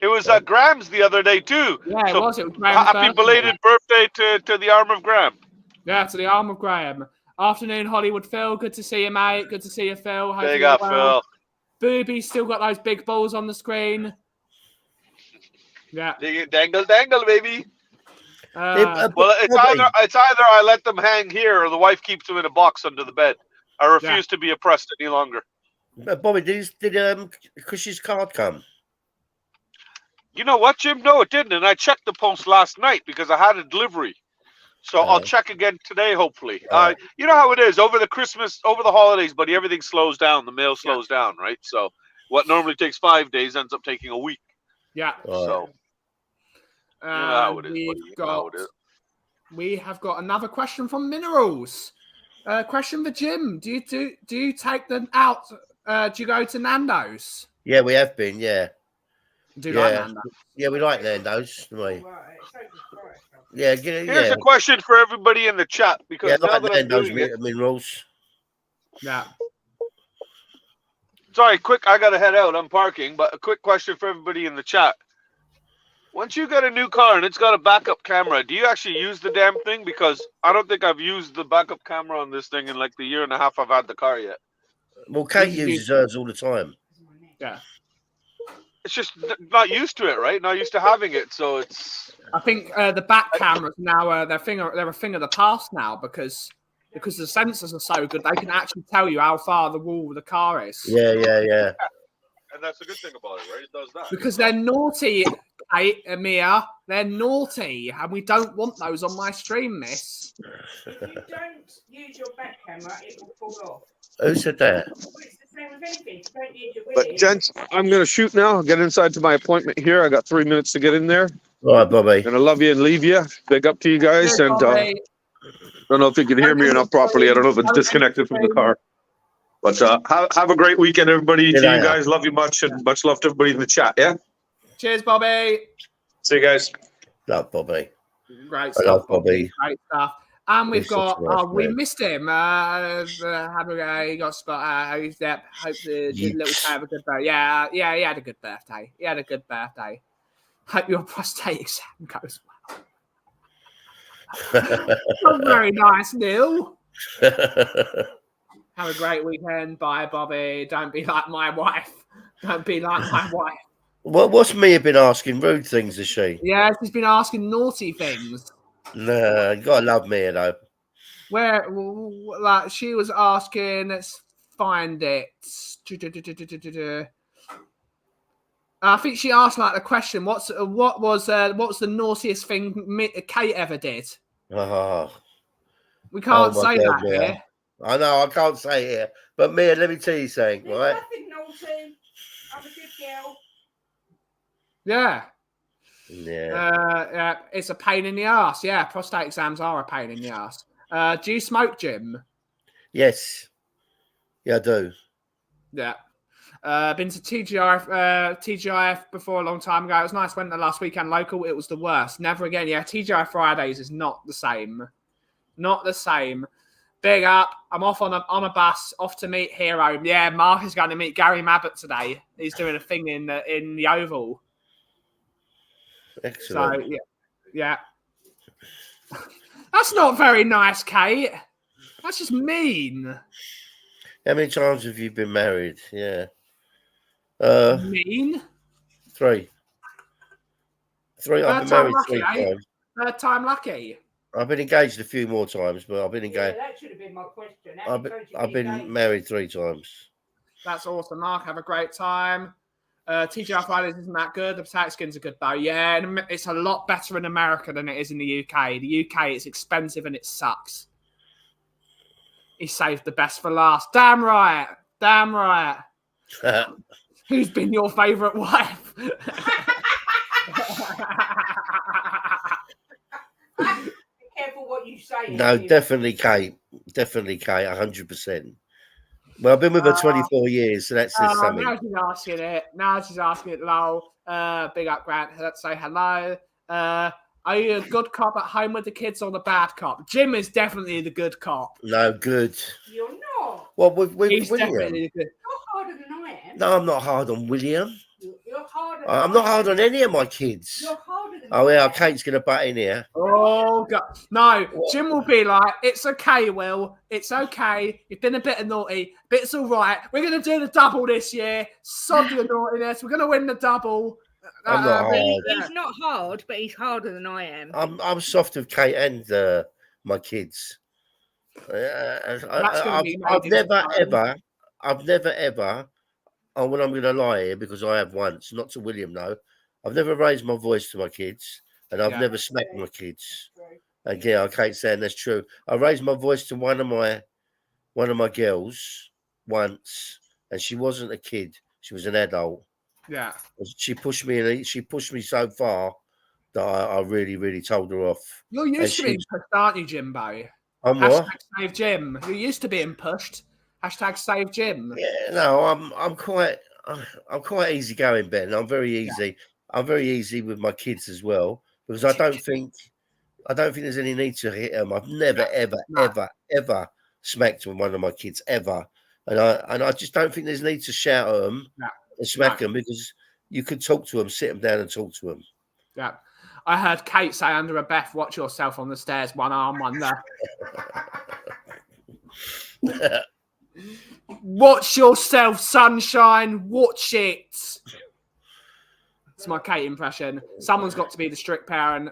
Speaker 4: It was Graham's the other day, too.
Speaker 1: Yeah, it was. It was Graham's
Speaker 4: happy belated birthday to the arm of Graham.
Speaker 1: Yeah, to the arm of Graham. Afternoon, Hollywood Phil. Good to see you, mate. Good to see you, Phil.
Speaker 4: There you go, Phil.
Speaker 1: Booby's still got those big balls on the screen. Yeah.
Speaker 4: Dangle, dangle, baby.
Speaker 1: Well,
Speaker 4: it's either I let them hang here or the wife keeps them in a box under the bed. I refuse to be oppressed any longer.
Speaker 2: Bobby, did Chris's card come?
Speaker 4: You know what, Jim? No, it didn't. And I checked the post last night because I had a delivery. So I'll check again today, hopefully. You know how it is over the holidays, buddy. Everything slows down. The mail slows down, right? So what normally takes 5 days ends up taking a week.
Speaker 1: Yeah.
Speaker 4: So you know how it is.
Speaker 1: We have got another question from Minerals. Question for Jim: Do you take them out? Do you go to Nando's?
Speaker 2: Yeah, we have been. Yeah.
Speaker 1: Do you like Nando's?
Speaker 2: Yeah, we like Nando's. Right.
Speaker 4: Here's a question for everybody in the chat because now that I'm doing it,
Speaker 2: Minerals.
Speaker 1: Yeah.
Speaker 4: Sorry, quick. I gotta head out. I'm parking, but a quick question for everybody in the chat. Once you get a new car and it's got a backup camera, do you actually use the damn thing? Because I don't think I've used the backup camera on this thing in like the year and a half I've had the car yet.
Speaker 2: Well, Kate uses hers all the time.
Speaker 1: Yeah.
Speaker 4: It's just not used to it, right? Not used to having it, so it's.
Speaker 1: I think the back cameras now they're a thing of the past now because the sensors are so good they can actually tell you how far the wall of the car is.
Speaker 2: Yeah.
Speaker 4: And that's a good thing about it, right? It does that.
Speaker 1: Because they're naughty, Kate and Mia. They're naughty, and we don't want those on my stream, miss.
Speaker 3: If you don't use your back camera, it will fall off.
Speaker 2: Who said that?
Speaker 3: Well, it's the same with anything. If you don't use your
Speaker 4: But gents, I'm going to shoot now. I'll get inside to my appointment here. I got 3 minutes to get in there.
Speaker 2: All right, Bobby.
Speaker 4: And I love you and leave you. Big up to you guys. And I don't know if you can hear me or not properly. I don't know if it's disconnected from the car. But have a great weekend, everybody. To you guys, love you much, and much love to everybody in the chat. Yeah.
Speaker 1: Cheers, Bobby.
Speaker 4: See you guys.
Speaker 2: Love Bobby.
Speaker 1: Great stuff.
Speaker 2: I love Bobby.
Speaker 1: Great stuff. And we've got. We missed him. He got spot. Hope the little have a good birthday. Yeah. He had a good birthday. Hope your prostate exam goes well. Not very nice, Neil. Have a great weekend. Bye, Bobby. Don't be like my wife.
Speaker 2: What's Mia been asking? Rude things, has she?
Speaker 1: Yeah, she's been asking naughty things.
Speaker 2: Nah, you gotta love Mia though.
Speaker 1: Where, like, she was asking. Let's find it. I think she asked like the question. What was the naughtiest thing Kate ever did? We can't say that here.
Speaker 2: I know, I can't say it here. But Mia, let me tell you something, right?
Speaker 3: Nothing naughty. I'm a good girl.
Speaker 1: Yeah.
Speaker 2: Yeah.
Speaker 1: It's a pain in the ass. Yeah, prostate exams are a pain in the ass. Do you smoke, Jim?
Speaker 2: Yes. Yeah, I do.
Speaker 1: Yeah. Been to TGIF before a long time ago. It was nice. Went the last weekend local. It was the worst. Never again. Yeah, TGI Fridays is not the same. Not the same. Big up. I'm off on a bus, off to meet Hero. Yeah, Mark is going to meet Gary Mabbott today. He's doing a thing in the Oval.
Speaker 2: Excellent.
Speaker 1: So, yeah. That's not very nice, Kate. That's just mean.
Speaker 2: How many times have you been married? Yeah.
Speaker 1: Mean?
Speaker 2: 3. I've been married
Speaker 1: lucky,
Speaker 2: 3 times.
Speaker 1: Third time lucky.
Speaker 2: I've been engaged a few more times, but I've been engaged.
Speaker 3: Yeah, that should have been my question.
Speaker 2: I've been married 3 times.
Speaker 1: That's awesome, Mark. Have a great time. TGI Fridays isn't that good. The potato skins are good, though. Yeah, and it's a lot better in America than it is in the UK. The UK, it's expensive and it sucks. He saved the best for last. Damn right. Damn right. Who's been your favourite wife?
Speaker 3: Be careful what you say.
Speaker 2: No, definitely Kate. Definitely Kate, 100%. Well, I've been with her 24 years, so that's something.
Speaker 1: Now she's asking it. Lol. Big up, Grant. Let's say hello. Are you a good cop at home with the kids or the bad cop? Jim is definitely the good cop.
Speaker 2: No, good.
Speaker 3: You're not.
Speaker 2: Well, with
Speaker 1: He's
Speaker 2: William.
Speaker 1: definitely good.
Speaker 3: You're harder than I am.
Speaker 2: No, I'm not hard on William.
Speaker 3: You're harder.
Speaker 2: I'm not hard on any of my kids.
Speaker 3: You're harder than
Speaker 2: Oh, yeah,
Speaker 3: I am.
Speaker 2: Kate's going to butt in here.
Speaker 1: Oh, God. No, Jim will be like, it's okay, Will. It's okay. You've been a bit naughty, but it's all right. We're going to do the double this year. Sod your naughtiness. We're going to win the double.
Speaker 2: I'm not hard.
Speaker 3: He's not hard, but he's harder than I am.
Speaker 2: I'm soft with Kate and my kids. I've never ever, oh, well, I'm going to lie here because I have once, not to William, no. I've never raised my voice to my kids, and I've never smacked my kids. And yeah, I can't say that's true. I raised my voice to one of my girls once, and she wasn't a kid; she was an adult.
Speaker 1: Yeah,
Speaker 2: she pushed me. She pushed me so far that I really, really told her off.
Speaker 1: You're used to being pushed, aren't you, Jimbo?
Speaker 2: I'm what?
Speaker 1: Save Jim. You're used to being pushed. Hashtag save Jim.
Speaker 2: Yeah, no, I'm quite easygoing, Ben. I'm very easy. Yeah. I'm very easy with my kids as well because I don't think there's any need to hit them. I've never, ever smacked one of my kids ever, and I just don't think there's need to shout at them and smack them because you could talk to them, sit them down, and talk to them.
Speaker 1: Yeah. I heard Kate say under a Beth, watch yourself on the stairs, one arm, one there. Watch yourself, sunshine. Watch it. It's my Kate impression. Someone's got to be the strict parent.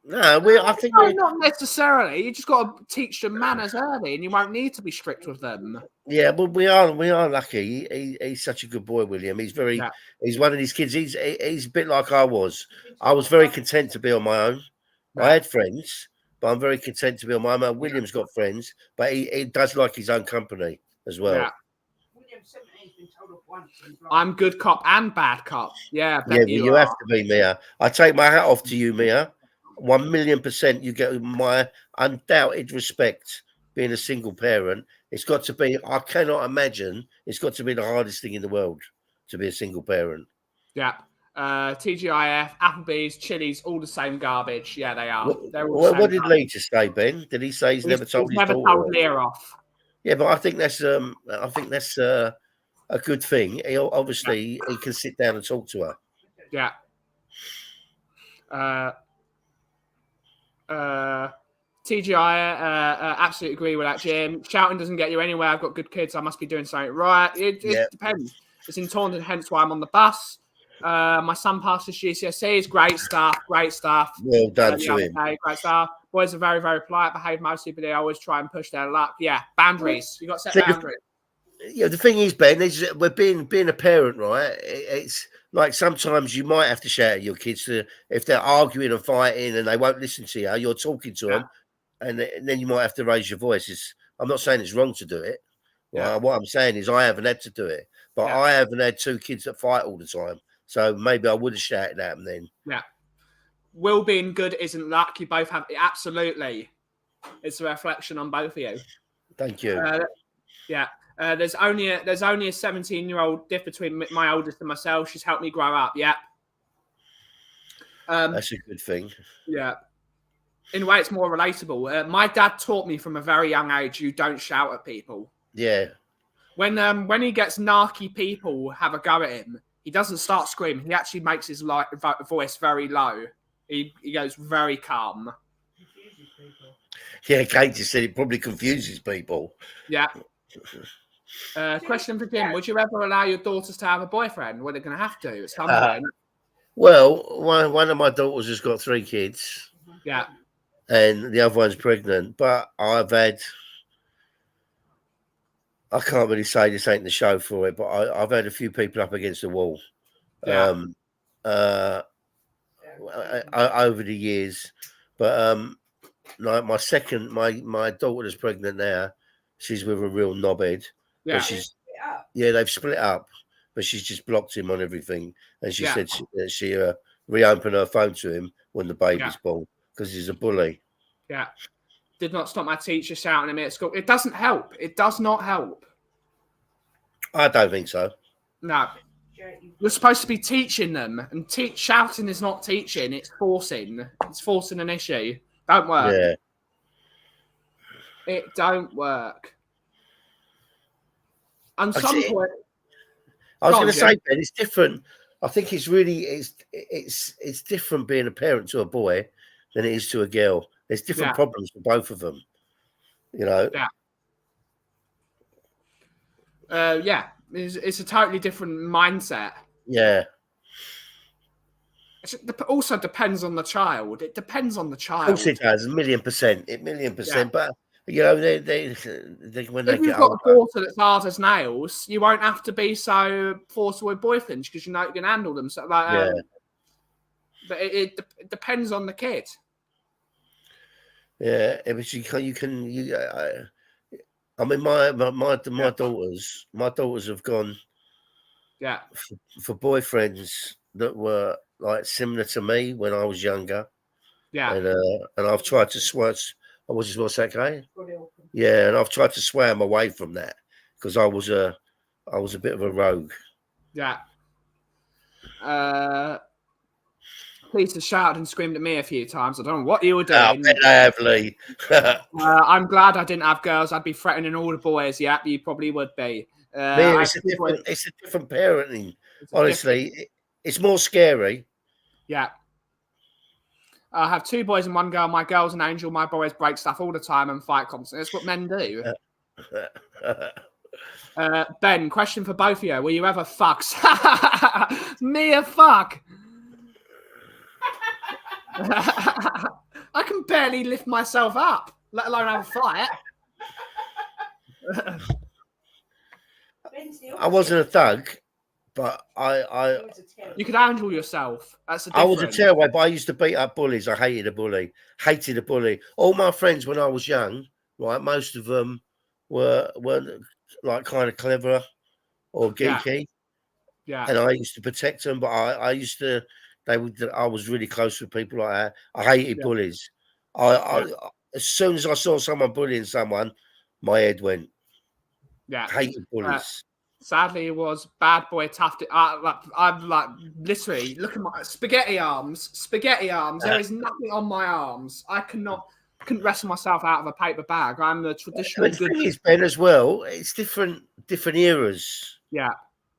Speaker 2: No, I think
Speaker 1: not necessarily. You just got to teach them manners early, and you won't need to be strict with them.
Speaker 2: Yeah, but we are lucky. He's such a good boy, William. He's he's one of these kids. He's a bit like I was. I was very content to be on my own. I had friends, but I'm very content to be on my own. William's got friends, but he does like his own company as well.
Speaker 1: Yeah. I'm good cop and bad cop. Yeah,
Speaker 2: you have to be, Mia. I take my hat off to you, Mia. 1,000,000%. You get my undoubted respect. Being a single parent, it's got to be. I cannot imagine. It's got to be the hardest thing in the world to be a single parent.
Speaker 1: Yeah. TGIF, Applebee's, Chili's, all the same garbage. Yeah, they are.
Speaker 2: What did Lee just say, Ben? Did he say he's never told his daughter?
Speaker 1: Never told Leah off.
Speaker 2: Yeah, but I think that's a good thing. He can sit down and talk to her.
Speaker 1: Yeah. TGI, absolutely agree with that, Jim. Shouting doesn't get you anywhere. I've got good kids. I must be doing something right. It depends. It's in Taunton, hence why I'm on the bus. My son passed his GCSEs. Great stuff.
Speaker 2: Well done to him.
Speaker 1: Great stuff. Boys are very, very polite, behave mostly, but they always try and push their luck. Yeah, boundaries. You've got to set boundaries.
Speaker 2: Yeah, the thing is, Ben, is we're being a parent, right? It's like sometimes you might have to shout at your kids if they're arguing and fighting and they won't listen to you. You're talking to them, and then you might have to raise your voice. I'm not saying it's wrong to do it. Yeah. What I'm saying is I haven't had to do it, but I haven't had 2 kids that fight all the time. So maybe I would have shouted at them then. Yeah.
Speaker 1: Will being good isn't luck. You both have absolutely. It's a reflection on both of you.
Speaker 2: Thank you.
Speaker 1: There's only a 17-year-old diff between my oldest and myself. She's helped me grow up. Yeah.
Speaker 2: That's a good thing.
Speaker 1: Yeah. In a way, it's more relatable. My dad taught me from a very young age, you don't shout at people.
Speaker 2: Yeah.
Speaker 1: When he gets narky people have a go at him, he doesn't start screaming. He actually makes his voice very low. He goes very calm.
Speaker 2: Yeah, Kate just said it probably confuses people.
Speaker 1: Yeah. Question for Jim. Would you ever allow your daughters to have a boyfriend? Well, they're going to have to at some point.
Speaker 2: Well, one of my daughters has got 3 kids.
Speaker 1: Yeah.
Speaker 2: And the other one's pregnant. But I can't really say this ain't the show for it, but I've had a few people up against the wall.
Speaker 1: Yeah.
Speaker 2: Over the years. But like my daughter that's pregnant now, she's with a real knobhead.
Speaker 1: Yeah.
Speaker 2: They've split up, but she's just blocked him on everything. And she said she reopened her phone to him when the baby's born because he's a bully.
Speaker 1: Yeah. Did not stop my teacher shouting at me at school. It doesn't help. It does not help.
Speaker 2: I don't think so.
Speaker 1: No. You're supposed to be teaching them, and shouting is not teaching. It's forcing. It's forcing an issue. Don't work.
Speaker 2: Yeah.
Speaker 1: It don't work. And some point,
Speaker 2: I was going to say, Ben, it's different. I think it's different being a parent to a boy than it is to a girl. There's different problems for both of them. You know.
Speaker 1: Yeah. It's a totally different mindset.
Speaker 2: Yeah.
Speaker 1: It also depends on the child. It depends on the child.
Speaker 2: Of course it does, 1,000,000%. 1,000,000%. Yeah. But you know, they when they
Speaker 1: if you've got a daughter that's hard as nails, you won't have to be so forceful with boyfriends because you know you can handle them. So but it depends on the kid.
Speaker 2: Yeah, but you can. I mean, my daughters have gone.
Speaker 1: Yeah.
Speaker 2: For boyfriends that were like similar to me when I was younger.
Speaker 1: Yeah.
Speaker 2: And I've tried to swear. What's that guy? Yeah, and I've tried to swear them away from that because I was a bit of a rogue.
Speaker 1: Yeah. Police have shouted and screamed at me a few times. I don't know what you were doing.
Speaker 2: Lee.
Speaker 1: I'm glad I didn't have girls. I'd be threatening all the boys. Yeah, you probably would be.
Speaker 2: It's a different parenting. Honestly, it's more scary.
Speaker 1: Yeah. I have 2 boys and 1 girl. My girl's an angel. My boys break stuff all the time and fight constantly. That's what men do. Ben, question for both of you. Will you ever fuck? Me a fuck. I can barely lift myself up, let alone have a fight.
Speaker 2: I wasn't a thug, but
Speaker 1: you could handle yourself. That's the
Speaker 2: difference. I was a tearaway, but I used to beat up bullies. I hated a bully. All my friends when I was young, right, most of them were like kind of clever or geeky.
Speaker 1: Yeah.
Speaker 2: And I used to protect them, but I used to. I was really close with people like that. I hated bullies. As soon as I saw someone bullying someone, my head went.
Speaker 1: Yeah,
Speaker 2: I hated bullies.
Speaker 1: Sadly, it was bad boy tough. I'm like literally look at my spaghetti arms. There is nothing on my arms. I couldn't wrestle myself out of a paper bag. I'm the traditional.
Speaker 2: The thing is, Ben, as well. It's different eras.
Speaker 1: Yeah,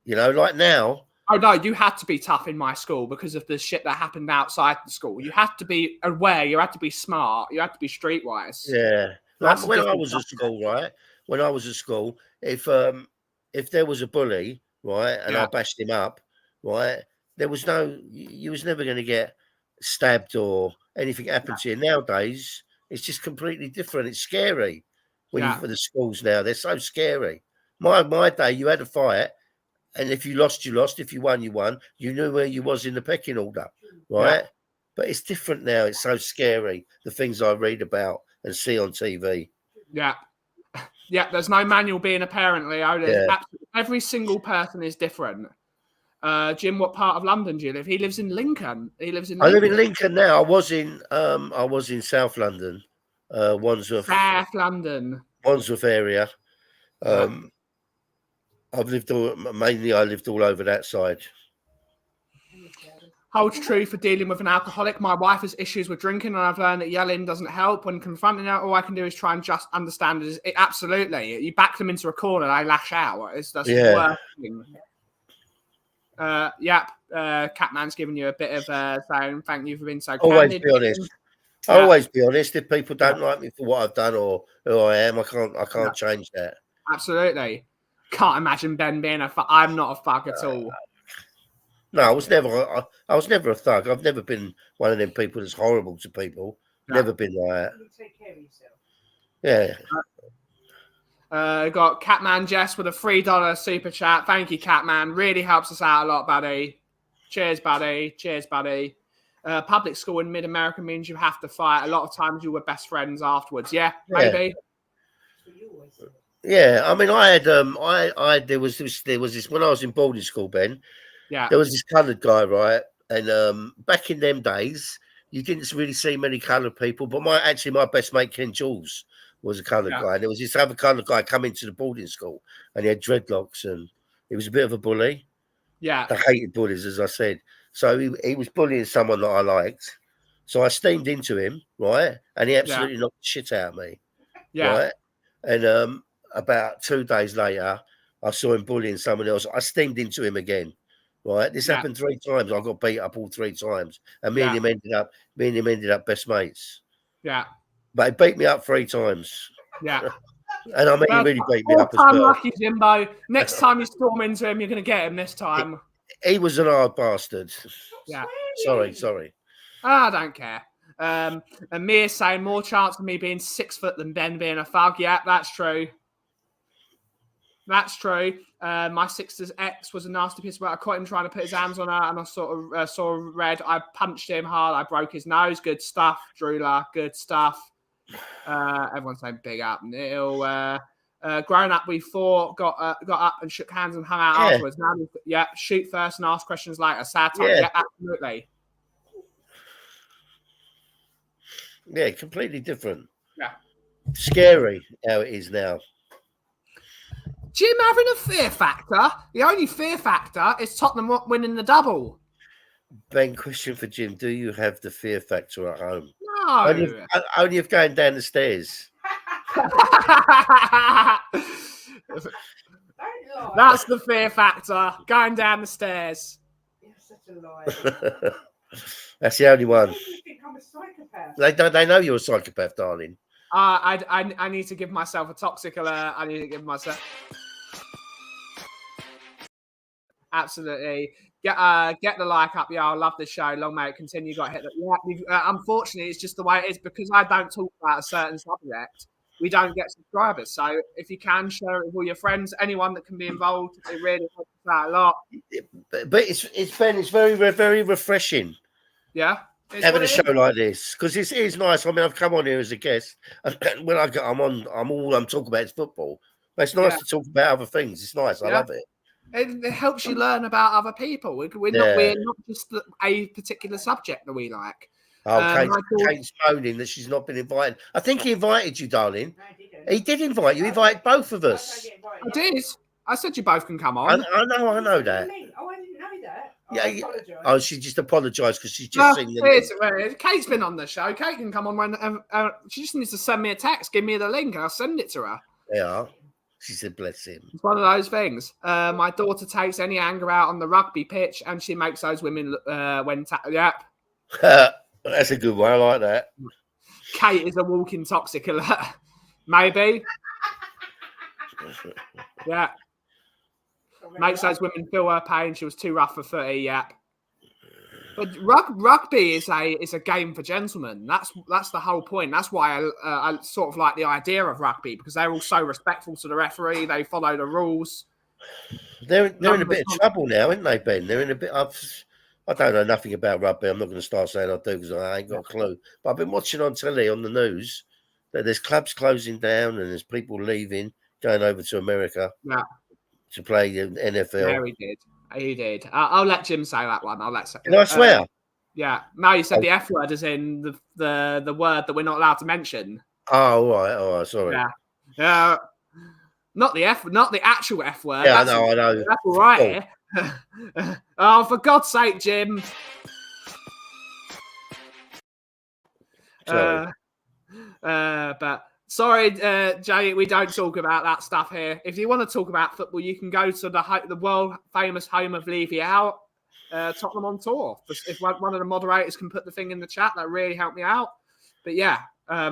Speaker 2: you know, like now.
Speaker 1: Oh no, you had to be tough in my school because of the shit that happened outside the school. You had to be aware. You had to be smart. You had to be streetwise.
Speaker 2: Yeah, like when I was at school, right? When I was at school, if there was a bully, right, and I bashed him up, right, you was never going to get stabbed or anything happen to you. Nowadays, it's just completely different. It's scary when you for the schools now. They're so scary. My day, you had a fight. And if you lost, you lost. If you won, you won. You knew where you was in the pecking order, right? Yeah. But it's different now. It's so scary, the things I read about and see on TV.
Speaker 1: Yeah. Yeah, there's no manual being a parent, Leo. Every single person is different. Jim, what part of London do you live? He lives in Lincoln. I
Speaker 2: live in Lincoln now. I was in South London, Wandsworth.
Speaker 1: South London.
Speaker 2: Wandsworth area. I lived all over that side.
Speaker 1: Holds true for dealing with an alcoholic. My wife has issues with drinking, and I've learned that yelling doesn't help. When confronting her, all I can do is try and just understand it. Absolutely. You back them into a corner, they lash out. That's the worst thing. Catman's giving you a bit of saying thank you for being so
Speaker 2: Always
Speaker 1: candid.
Speaker 2: be honest. Always be honest. If people don't like me for what I've done or who I am, I can't change that.
Speaker 1: Absolutely. Can't imagine Ben being I'm not a fuck at all.
Speaker 2: No, I was never a thug. I've never been one of them people that's horrible to people. No. Never been like that.
Speaker 3: You take care of yourself.
Speaker 2: Yeah.
Speaker 1: Got Catman Jess with a $3 super chat. Thank you, Catman. Really helps us out a lot, buddy. Cheers, buddy. Cheers, buddy. Public school in mid-America means you have to fight. A lot of times you were best friends afterwards. Yeah, maybe.
Speaker 2: Yeah, I mean, I had there was this when I was in boarding school, Ben.
Speaker 1: Yeah,
Speaker 2: there was this coloured guy, right? And back in them days, you didn't really see many coloured people. But my best mate Ken Jules was a coloured guy, and there was this other coloured guy coming to the boarding school, and he had dreadlocks, and he was a bit of a bully.
Speaker 1: Yeah,
Speaker 2: I hated bullies, as I said. So he was bullying someone that I liked. So I steamed into him, right? And he absolutely knocked the shit out of me.
Speaker 1: Yeah.
Speaker 2: Right? And about 2 days later, I saw him bullying someone else. I steamed into him again. Right? This happened 3 times. I got beat up all 3 times. And me and him ended up best mates.
Speaker 1: Yeah.
Speaker 2: But he beat me up 3 times.
Speaker 1: Yeah.
Speaker 2: And I mean, he really beat me up as well.
Speaker 1: Lucky Jimbo. Next time you storm into him, you're going to get him this time.
Speaker 2: He was an hard bastard.
Speaker 1: Yeah.
Speaker 2: Sorry.
Speaker 1: I don't care. And Mia saying more chance of me being 6 foot than Ben being a thug. Yeah, that's true. That's true. My sister's ex was a nasty piece of work. I caught him trying to put his hands on her, and I sort of saw red. I punched him hard. I broke his nose. Good stuff, Drula. Good stuff. Everyone's saying big up. Neil. Growing up, we fought, got up and shook hands and hung out afterwards. Now, shoot first and ask questions later. Sad time. Yeah, absolutely.
Speaker 2: Yeah, completely different.
Speaker 1: Yeah.
Speaker 2: Scary how it is now.
Speaker 1: Jim having a fear factor. The only fear factor is Tottenham winning the double.
Speaker 2: Ben, question for Jim. Do you have the fear factor at home?
Speaker 1: No.
Speaker 2: Only of going down the stairs.
Speaker 1: That's the fear factor. Going down the stairs.
Speaker 3: You're such a liar.
Speaker 2: That's the only one.
Speaker 3: You think I'm a psychopath?
Speaker 2: They know you're a psychopath, darling.
Speaker 1: I need to give myself a toxic alert. I need to give myself. Absolutely. Get the like up. Yeah, I love the show. Long may it continue. Got hit. Unfortunately, it's just the way it is because I don't talk about a certain subject. We don't get subscribers. So if you can share it with all your friends, anyone that can be involved, it really helps out a lot.
Speaker 2: But it's Ben. It's very, very refreshing.
Speaker 1: Yeah.
Speaker 2: Having a show like this because it is nice. I mean, I've come on here as a guest, and when I'm talking about is football. But it's nice to talk about other things. It's nice. I love it.
Speaker 1: It helps you learn about other people. We're not just a particular subject that we like.
Speaker 2: Kate's moaning that she's not been invited. I think he invited you, darling.
Speaker 3: No, I didn't.
Speaker 2: He did invite you. He invited both of us.
Speaker 1: I did. I said you both can come on.
Speaker 2: I know that.
Speaker 3: Oh, I didn't know that.
Speaker 2: Yeah.
Speaker 3: Apologise.
Speaker 2: Oh, she just apologised because she's just seen the link.
Speaker 1: Kate's been on the show. Kate can come on when she just needs to send me a text, give me the link, and I'll send it to her.
Speaker 2: Yeah. She said, bless him.
Speaker 1: It's one of those things. My daughter takes any anger out on the rugby pitch, and she makes those women
Speaker 2: That's a good one. I like that.
Speaker 1: Kate is a walking toxic alert. Maybe. Yeah. Makes those women feel her pain. She was too rough for footy. Yeah. But rugby is a game for gentlemen. That's the whole point. That's why I sort of like the idea of rugby because they're all so respectful to the referee. They follow the rules.
Speaker 2: They're in a bit of trouble now, aren't they, Ben? They're in a bit. I don't know nothing about rugby. I'm not going to start saying I do because I ain't got a clue. But I've been watching on telly on the news that there's clubs closing down and there's people leaving, going over to America to play the NFL.
Speaker 1: Yeah, he did. I'll let Jim say that one.
Speaker 2: Can I swear?
Speaker 1: Yeah. No, you said the F word is in the word that we're not allowed to mention.
Speaker 2: Oh, all right. Sorry.
Speaker 1: Yeah. Not the actual F word.
Speaker 2: Yeah, I know.
Speaker 1: That's all right. Oh, for God's sake, Jim.
Speaker 2: Sorry.
Speaker 1: But sorry, Jay, we don't talk about that stuff here. If you want to talk about football, you can go to the world famous home of Levy Out, Tottenham on Tour. If one of the moderators can put the thing in the chat, that really helped me out. But yeah,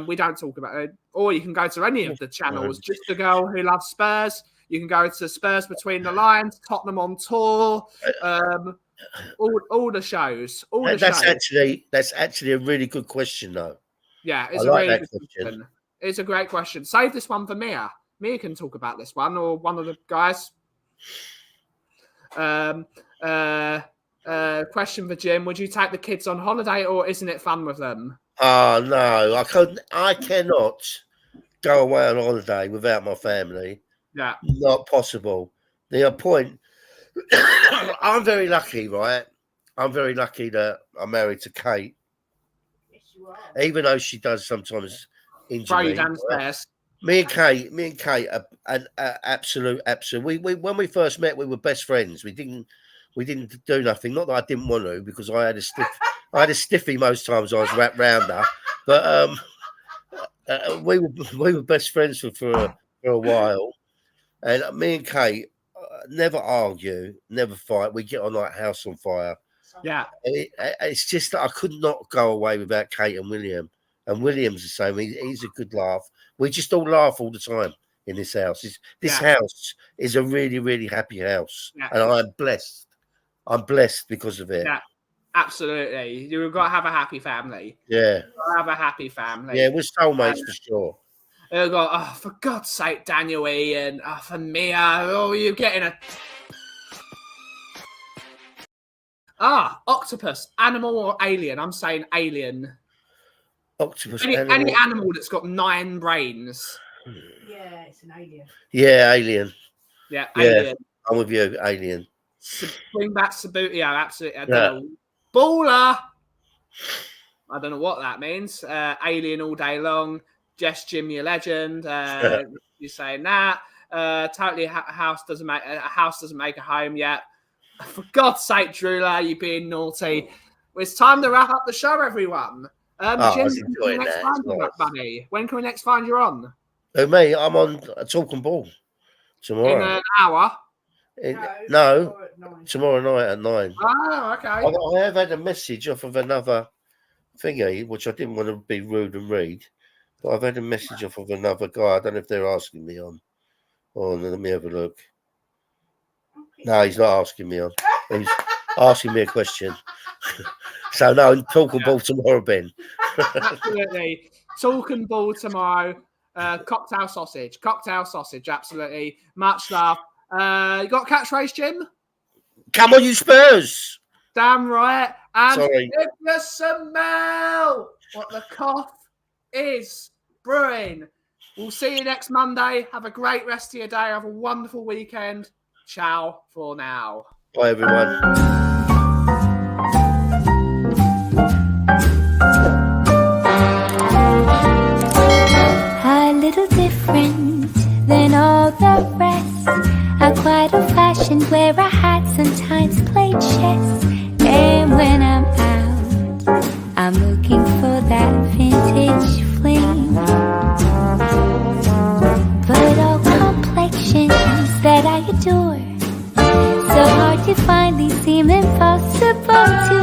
Speaker 1: we don't talk about it. Or you can go to any of the channels. Just a Girl Who Loves Spurs. You can go to Spurs Between the Lines, Tottenham on Tour, all the shows.
Speaker 2: That's actually a really good question, though.
Speaker 1: Yeah, it's a really good question. It's a great question. Save this one for Mia. Mia can talk about this one, or one of the guys. Question for Jim: would you take the kids on holiday, or isn't it fun with them?
Speaker 2: Oh no, I cannot go away on holiday without my family.
Speaker 1: Yeah,
Speaker 2: not possible. The point. I'm very lucky, right? I'm very lucky that I'm married to Kate.
Speaker 3: Yes, you are.
Speaker 2: Even though she does sometimes injure me.
Speaker 1: downstairs.
Speaker 2: Me and Kate are an absolute. We when we first met, we were best friends. We didn't do nothing. Not that I didn't want to, because I had a stiffy most times I was wrapped round her. But we were best friends for a while. And me and Kate never argue, never fight. We get on like house on fire.
Speaker 1: Yeah.
Speaker 2: It's just that I could not go away without Kate and William. And William's the same. He's a good laugh. We just all laugh all the time in this house. This house is a really, really happy house. Yeah. And I'm blessed. I'm blessed because of it.
Speaker 1: Yeah, absolutely. You've got to have a happy family.
Speaker 2: Yeah.
Speaker 1: You've got to have a happy family.
Speaker 2: Yeah, we're soulmates for sure.
Speaker 1: You've got, oh, for God's sake, Daniel Ian, for Mia, oh, you're getting a... octopus, animal or alien? I'm saying alien.
Speaker 2: Octopus,
Speaker 1: any animal that's got 9 brains.
Speaker 3: Yeah, it's an alien.
Speaker 2: Yeah, alien.
Speaker 1: Yeah, alien.
Speaker 2: I'm with you, alien.
Speaker 1: Bring back Sabutio, absolutely. Baller! I don't know what that means. Alien all day long. Jess Jim, your legend. You're saying that. Totally, a house doesn't make a home yet. For God's sake, Drula, you being naughty. Well, it's time to wrap up the show, everyone. Jim, buddy. When can we next find you on?
Speaker 2: Oh, me, I'm on Talking Ball tomorrow.
Speaker 1: In an hour?
Speaker 2: No, tomorrow night at 9.
Speaker 1: Oh, okay.
Speaker 2: I have had a message off of another thingy, which I didn't want to be rude and read. But I've had a message off of another guy. I don't know if they're asking me on. Oh, let me have a look. No, he's not asking me on. He's asking me a question. So, no, I'm Talking Ball tomorrow, Ben.
Speaker 1: Absolutely. Talking Ball tomorrow. Cocktail sausage, absolutely. Much love. You got a catchphrase, Jim?
Speaker 2: Come on, you Spurs!
Speaker 1: Damn right. And
Speaker 2: sorry.
Speaker 1: If you smell what the cough is brewing, we'll see you next Monday. Have a great rest of your day. Have a wonderful weekend. Ciao for now.
Speaker 2: Bye, everyone.
Speaker 5: A little different than all the rest. I'm quite old-fashioned, wear a hat, sometimes play chess. And when I'm out, I'm looking for that vintage fling. But all complexions that I adore, so hard to find, these seem impossible to